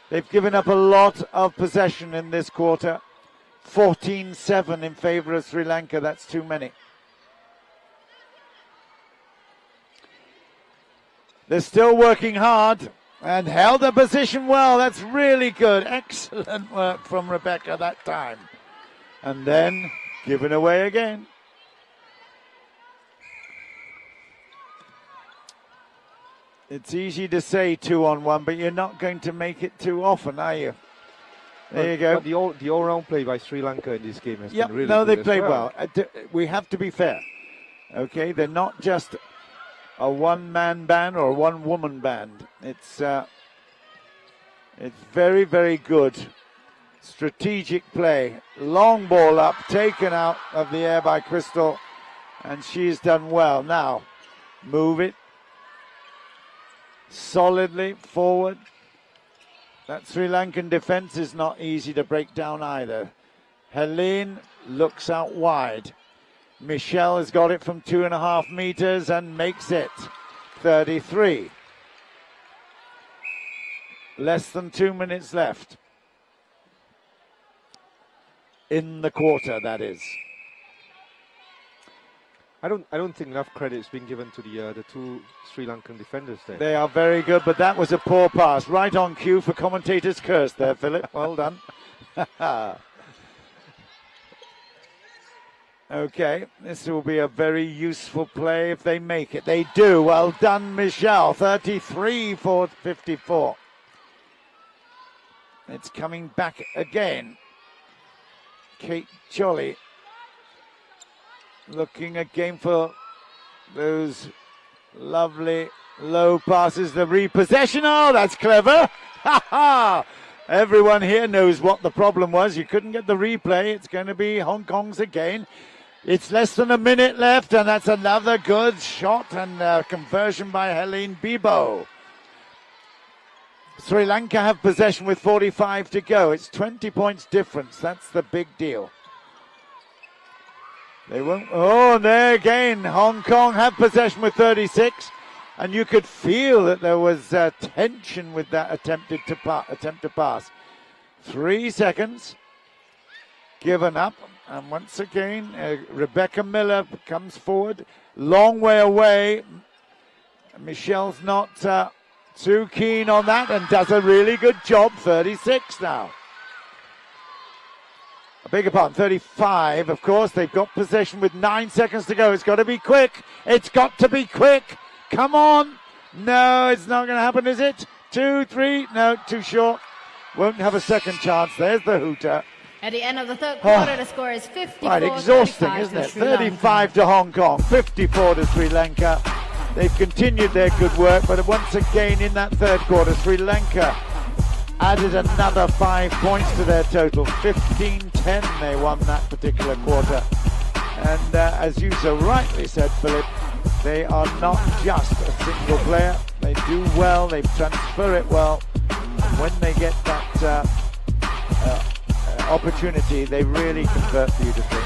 They've given up a lot of possession in this quarter. 14-7 in favor of Sri Lanka. That's too many. They're still working hard and held the position well. That's really good. Excellent work from Rebecca that time. And then given away again. It's easy to say 2-on-1, but you're not going to make it too often, are you? There you go. But the all-round play by Sri Lanka in this game has been really no, good. they played well. We have to be fair. Okay, they're not just a one-man band or a one-woman band. It's very, very good. Strategic play. Long ball up, taken out of the air by Crystal, and she's done well. Now, move it solidly forward. That Sri Lankan defense is not easy to break down either. Helene looks out wide. Michelle has got it from 2.5 meters and makes it 33. Less than 2 minutes left. in the quarter, that is. I don't think enough credit is being given to the two Sri Lankan defenders there. They are very good, but that was a poor pass. Right on cue for commentator's curse there, Philip. Well done. Okay, this will be a very useful play if they make it. They do. Well done, Michelle. 33 for 54. It's coming back again. Kate Jolly looking again for those lovely low passes. The repossession. Oh, that's clever. Ha ha! Everyone here knows what the problem was. You couldn't get the replay. It's going to be Hong Kong's again. It's less than a minute left, and that's another good shot and conversion by Helene Bibo. Sri Lanka have possession with 45 to go. It's 20 points difference. That's the big deal. They won't. Oh, and there again, Hong Kong have possession with 36, and you could feel that there was tension with that attempt to pass. 3 seconds given up. And once again, Rebecca Miller comes forward. Long way away. Michelle's not too keen on that and does a really good job. 36 now. I beg your pardon, 35, of course. They've got possession with 9 seconds to go. It's got to be quick. It's got to be quick. Come on. No, it's not going to happen, is it? 2, 3. No, too short. Won't have a second chance. There's the hooter. At the end of the third quarter, the score is 54. Right, exhausting, isn't it? 35 to Hong Kong, 54 to Sri Lanka. They've continued their good work, but once again in that third quarter, Sri Lanka added another 5 points to their total. 15-10 they won that particular quarter. And as you so rightly said, Philip, they are not just a single player. They do well, they transfer it well. And when they get that opportunity, they really convert beautifully.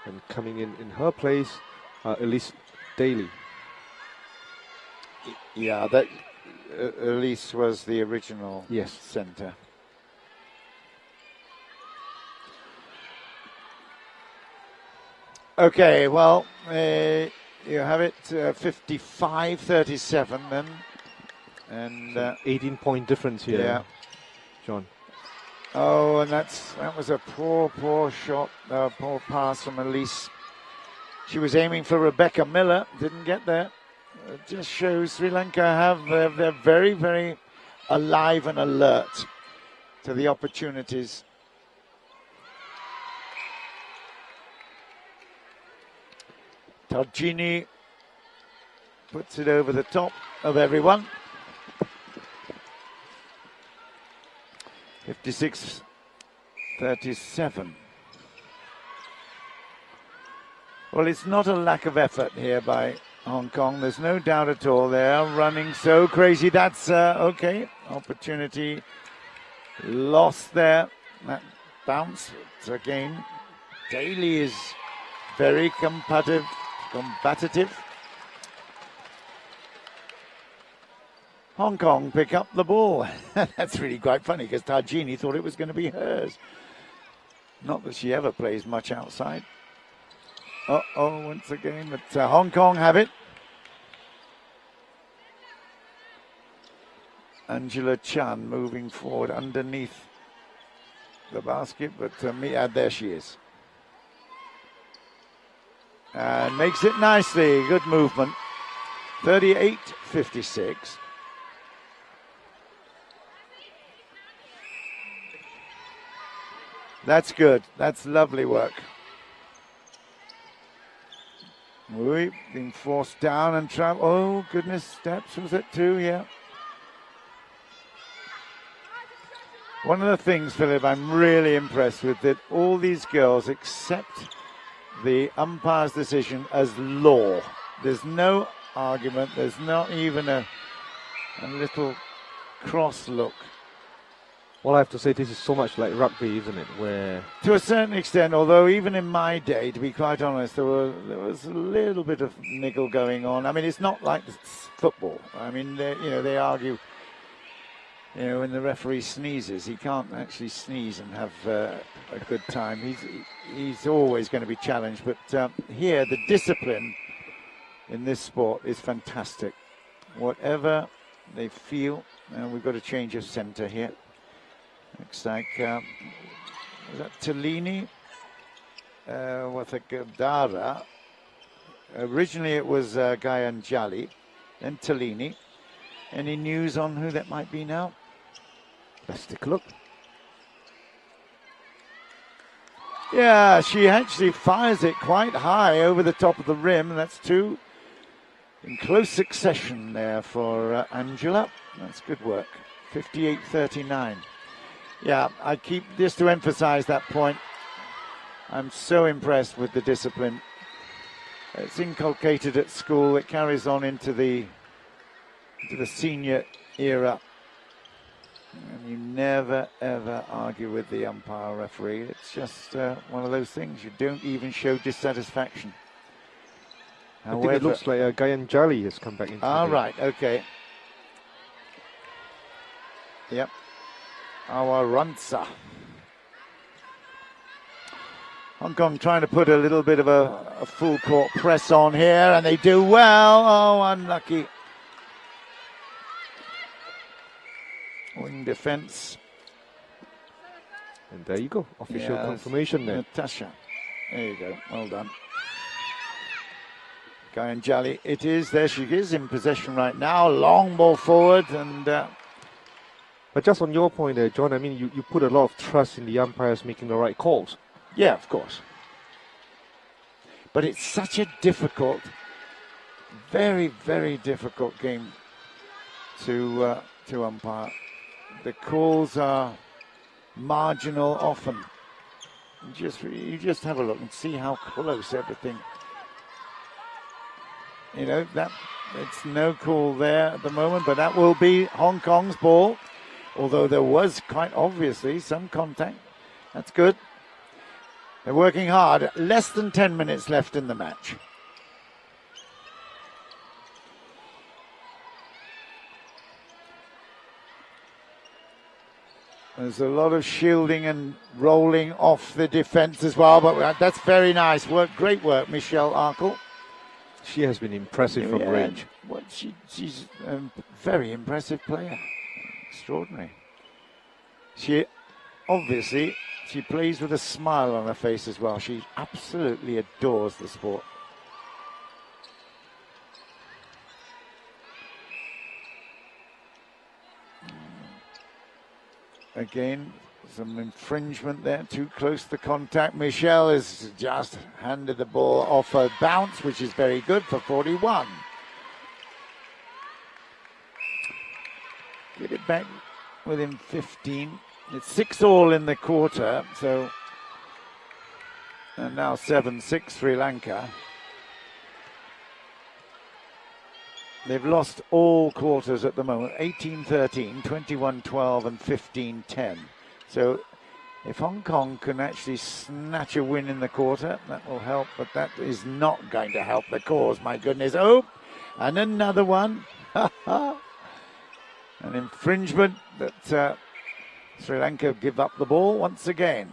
And coming in her place, Elise Daly. Yeah, that Elise was the original Yes. centre. Okay, well, you have it 55-37 then. And So 18-point difference here, yeah. John. Oh, and that was a poor shot, poor pass from Elise. She was aiming for Rebecca Miller, didn't get there. It just shows Sri Lanka they're very, very alive and alert to the opportunities. Tarjini puts it over the top of everyone. 56-37. Well, it's not a lack of effort here by Hong Kong. There's no doubt at all. They are running so crazy. That's okay. Opportunity lost there. That bounce again. Daly is very combative. Hong Kong pick up the ball. That's really quite funny because Tarjini thought it was going to be hers. Not that she ever plays much outside. Once again, but Hong Kong have it. Angela Chan moving forward underneath the basket, but there she is. And makes it nicely. Good movement. 38-56. That's good. That's lovely work. We've been forced down and travel. Oh, goodness. Steps, was it too? Yeah. One of the things, Philip, I'm really impressed with that all these girls accept the umpire's decision as law. There's no argument. There's not even a little cross look. Well, I have to say, this is so much like rugby, isn't it? Where, to a certain extent, although even in my day, to be quite honest, there was a little bit of niggle going on. I mean, it's not like football. I mean, they argue. When the referee sneezes, he can't actually sneeze and have a good time. He's always going to be challenged. But here, the discipline in this sport is fantastic. Whatever they feel, and we've got a change of centre here. Looks like, is that Tellini? Wathagadara. Originally it was Gayanjali, then Tellini. Any news on who that might be now? let's take a look. Yeah, she actually fires it quite high over the top of the rim. That's two in close succession there for Angela. That's good work. 58-39. Yeah, I keep just to emphasize that point. I'm so impressed with the discipline. It's inculcated at school. It carries on into the senior era. And you never, ever argue with the umpire referee. It's just one of those things. You don't even show dissatisfaction. However, I think it looks like Gayanjali has come back into the game. Right, okay. Yep. Awaransa. Hong Kong trying to put a little bit of a full court press on here, and they do well. Oh, unlucky. Wing defense. And there you go. Official confirmation there. Natasha. There you go. Well done. Gayanjali, it is. There she is in possession right now. Long ball forward and... But just on your point there, John, I mean, you put a lot of trust in the umpires making the right calls. Yeah, of course. But it's such a difficult, very, very difficult game to umpire. The calls are marginal often. You just have a look and see how close everything. That it's no call there at the moment, but that will be Hong Kong's ball. Although there was quite obviously some contact. That's good. They're working hard. Less than 10 minutes left in the match. There's a lot of shielding and rolling off the defense as well, but that's very nice work. Great work, Michelle Arkle. She has been impressive from range. Well, she's a very impressive player. Extraordinary. She plays with a smile on her face as well. She absolutely adores the sport. Again, some infringement there, too close to contact. Michelle has just handed the ball off her bounce, which is very good for 41. Get it back within 15. It's 6-all in the quarter, so, and now 7-6 Sri Lanka. They've lost all quarters at the moment, 18-13, 21-12 and 15-10. So if Hong Kong can actually snatch a win in the quarter, that will help, but that is not going to help the cause, my goodness. Oh, and another one. An infringement that Sri Lanka give up the ball once again.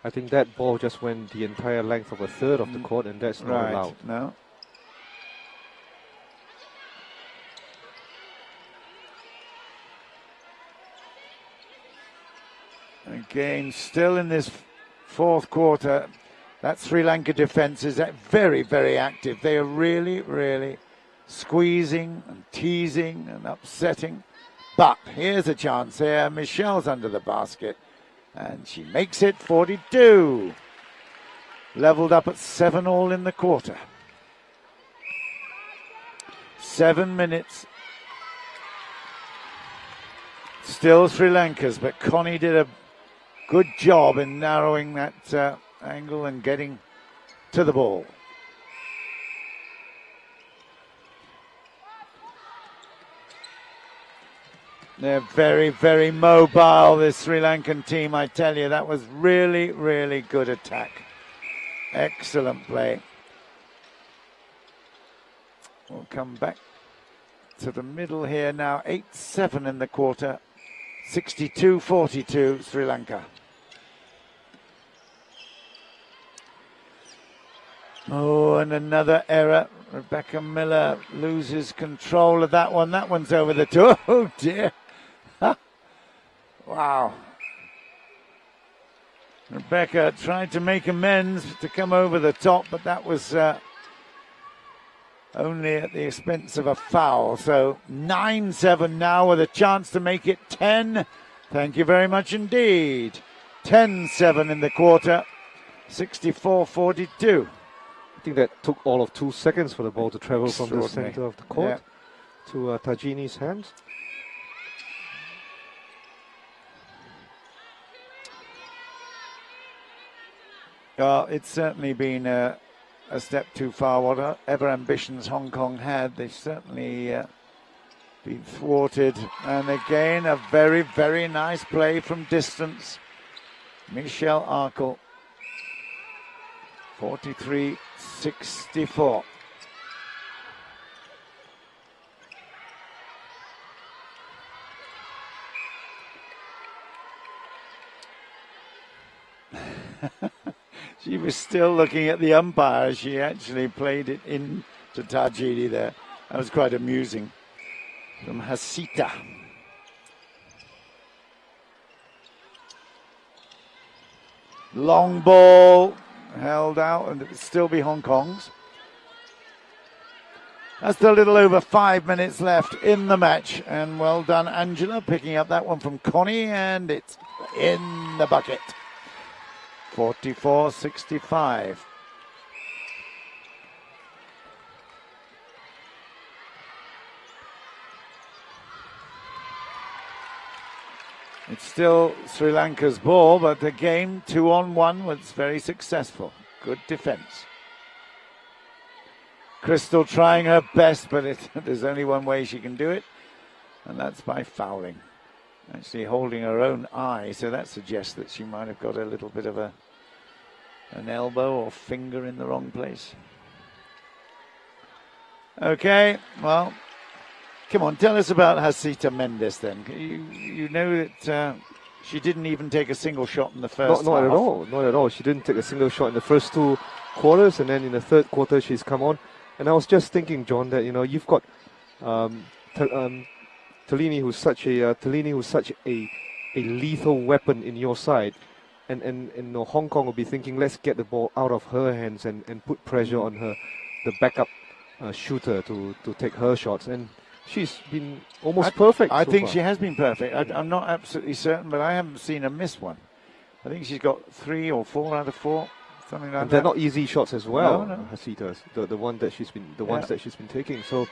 I think that ball just went the entire length of a third of the court, and that's not allowed. No. Again, still in this fourth quarter, that Sri Lanka defense is very, very active. They are really, really squeezing and teasing and upsetting. But here's a chance here. Michelle's under the basket. And she makes it 42. Leveled up at 7-all in the quarter. 7 minutes. Still Sri Lanka's, but Connie did a good job in narrowing that angle and getting to the ball. They're very, very mobile, this Sri Lankan team, I tell you. That was really, really good attack. Excellent play. We'll come back to the middle here now. 8-7 in the quarter. 62-42, Sri Lanka. Oh, and another error. Rebecca Miller loses control of that one. That one's over the top. Oh, dear. Wow. Rebecca tried to make amends to come over the top, but that was only at the expense of a foul. So 9-7 now with a chance to make it 10. Thank you very much indeed. 10-7 in the quarter. 64-42. I think that took all of 2 seconds for the ball to travel from the center of the court to Tajini's hands. It's certainly been a step too far. Whatever ambitions Hong Kong had, they've certainly been thwarted. And again, a very, very nice play from distance. Michelle Arkle. 43-64. She was still looking at the umpire. She actually played it in to Tajini there. That was quite amusing. From Hasita. Long ball. Held out, and it would still be Hong Kong's. That's a little over 5 minutes left in the match, and well done, Angela, picking up that one from Connie, and it's in the bucket. 44-65. It's still Sri Lanka's ball, but the game 2-on-1 was very successful. Good defense. Crystal trying her best, but there's only one way she can do it, and that's by fouling. Actually holding her own eye, so that suggests that she might have got a little bit of an elbow or finger in the wrong place. Okay, well, come on, tell us about Hasita Mendes then. You know that she didn't even take a single shot in the first half. Not at all, not at all. She didn't take a single shot in the first 2 quarters, and then in the third quarter she's come on. And I was just thinking, John, that you've got Tellini, who's such a lethal weapon in your side, and Hong Kong will be thinking, let's get the ball out of her hands and put pressure on her, the backup shooter to take her shots, and she's been almost perfect. I so think far. she has been perfect. I'm not absolutely certain, but I haven't seen her miss one. I think she's got 3 or 4 out of 4, something like and that. they're not easy shots as well. No. Hasita's the ones that she's been taking. So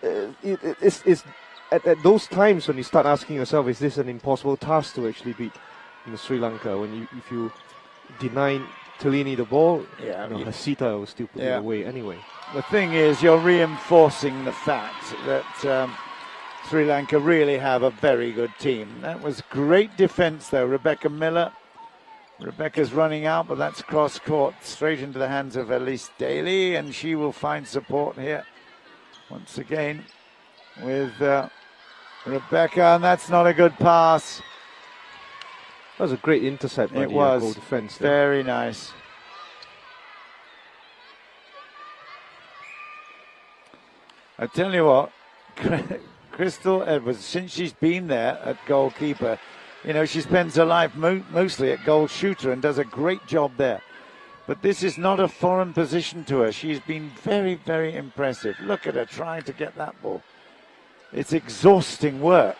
it's at those times when you start asking yourself, is this an impossible task to actually beat Sri Lanka? If you deny Tellini the ball, Hasita will still put it away anyway. The thing is, you're reinforcing the fact that Sri Lanka really have a very good team. That was great defense, though. Rebecca Miller. Rebecca's running out, but that's cross court straight into the hands of Elise Daly, and she will find support here once again with Rebecca, and that's not a good pass. That was a great intercept by the goal defense there. Very nice. I tell you what, Crystal Edwards, since she's been there at goalkeeper, she spends her life mostly at goal shooter and does a great job there. But this is not a foreign position to her. She's been very, very impressive. Look at her trying to get that ball. It's exhausting work,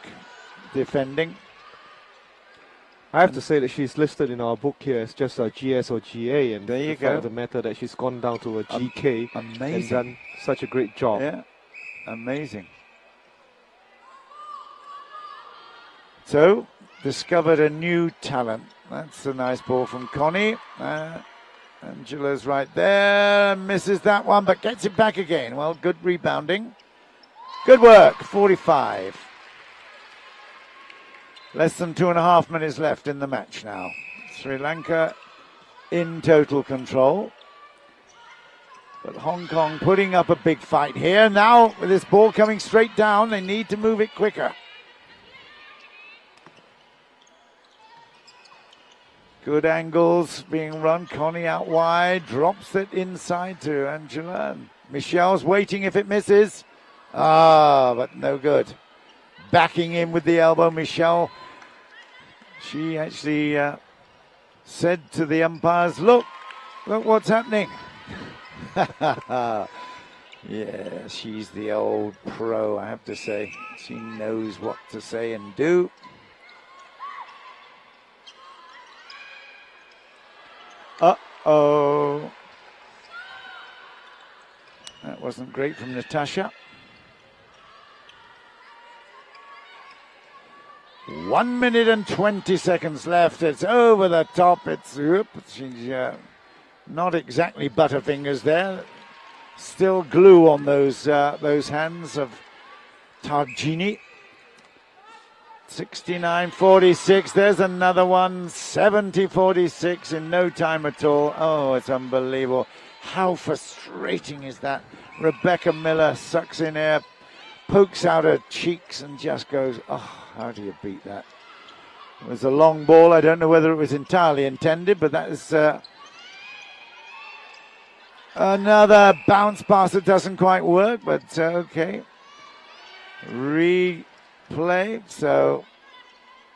defending. I have to say that she's listed in our book here as just a GS or GA, and there you go. The matter that she's gone down to a GK amazing. And done such a great job. Yeah, amazing. So, discovered a new talent. That's a nice ball from Connie. Angela's right there, misses that one, but gets it back again. Well, good rebounding. Good work, 45. Less than 2.5 minutes left in the match now. Sri Lanka in total control. But Hong Kong putting up a big fight here. Now, with this ball coming straight down, they need to move it quicker. Good angles being run. Connie out wide, drops it inside to Angela. Michelle's waiting if it misses. But no good. Backing in with the elbow, Michelle. She actually said to the umpires, look what's happening. Yeah, she's the old pro, I have to say. She knows what to say and do. Uh-oh. That wasn't great from Natasha. 1 minute and 20 seconds left. It's over the top. She's not exactly butterfingers there. Still glue on those hands of Targini. 69-46. There's another one. 70-46 in no time at all. Oh, it's unbelievable. How frustrating is that? Rebecca Miller sucks in air, pokes out her cheeks and just goes, oh, how do you beat that? It was a long ball. I don't know whether it was entirely intended, but that is another bounce pass that doesn't quite work, but okay. Replay. So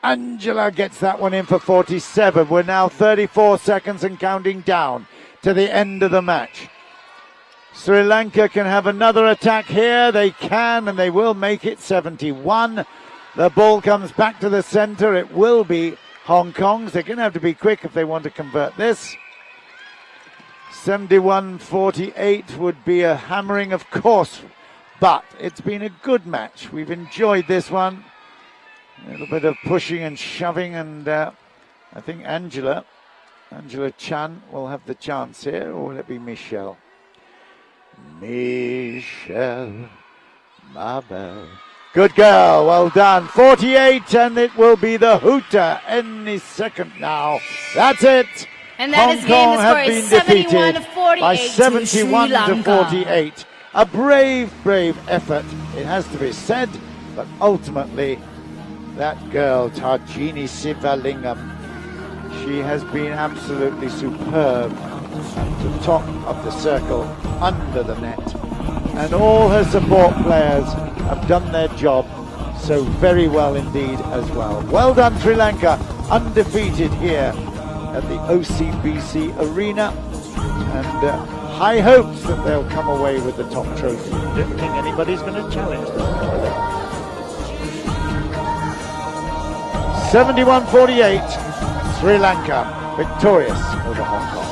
Angela gets that one in for 47. We're now 34 seconds and counting down to the end of the match. Sri Lanka can have another attack here. They can, and they will make it. 71. The ball comes back to the center. It will be Hong Kong's. They're going to have to be quick if they want to convert this. 71-48 would be a hammering, of course, but it's been a good match. We've enjoyed this one. A little bit of pushing and shoving, and I think Angela Chan will have the chance here, or will it be Michelle? Michelle, ma belle. Good girl, well done. 48, and it will be the hooter any second now. That's it. And that Hong is Kong game. The have score been is defeated 71-48 by to 71 Sri to Lanka. 48. A brave effort, it has to be said, but ultimately, that girl, Tarjini Sivalingam, she has been absolutely superb at the top of the circle, under the net. And all her support players have done their job so very well indeed as well. Well done, Sri Lanka, undefeated here at the OCBC Arena. And high hopes that they'll come away with the top trophy. I don't think anybody's going to challenge them. 71-48, Sri Lanka victorious over Hong Kong.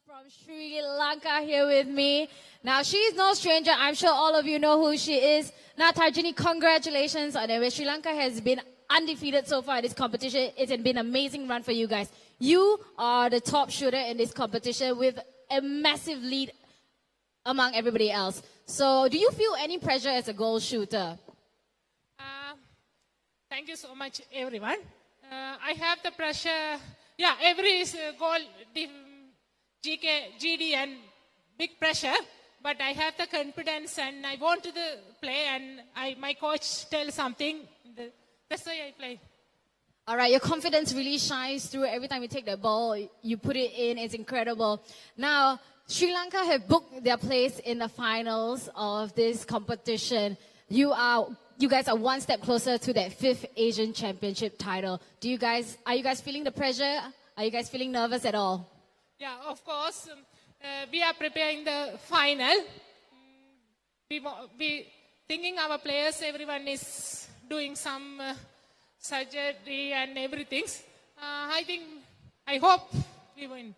From Sri Lanka here with me. Now, she's no stranger. I'm sure all of you know who she is. Now, Tarjini, congratulations on it. Sri Lanka has been undefeated so far in this competition. It's been an amazing run for you guys. You are the top shooter in this competition with a massive lead among everybody else. So, do you feel any pressure as a goal shooter? Thank you so much, everyone. I have the pressure. Yeah, every goal, GD and big pressure. But I have the confidence and I want to play and my coach tells something. That's why I play. All right, your confidence really shines through every time you take the ball. You put it in. It's incredible. Now, Sri Lanka have booked their place in the finals of this competition. You guys are one step closer to that 5th Asian Championship title. Are you guys feeling the pressure? Are you guys feeling nervous at all? Yeah, of course. We are preparing the final. We thinking our players, everyone is doing some surgery and everything. I hope we win.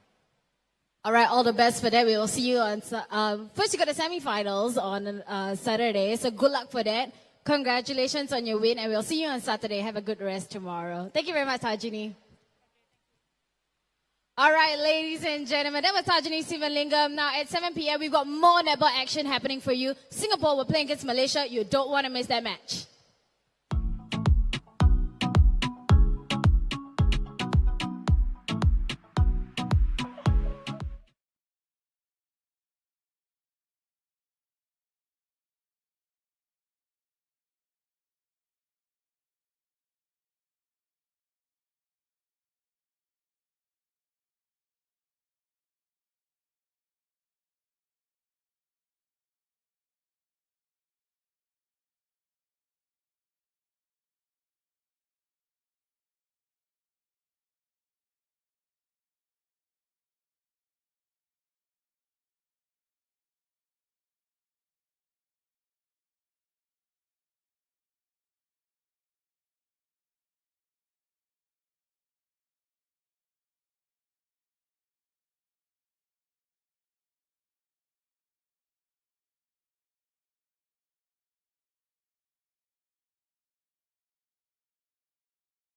All right, all the best for that. We will see you on first. You got the semifinals on Saturday, so good luck for that. Congratulations on your win, and we'll see you on Saturday. Have a good rest tomorrow. Thank you very much, Tarjini. All right, ladies and gentlemen, that was Tajani Sivalingam. Now at 7 p.m. we've got more netball action happening for you. Singapore will play against Malaysia. You don't want to miss that match.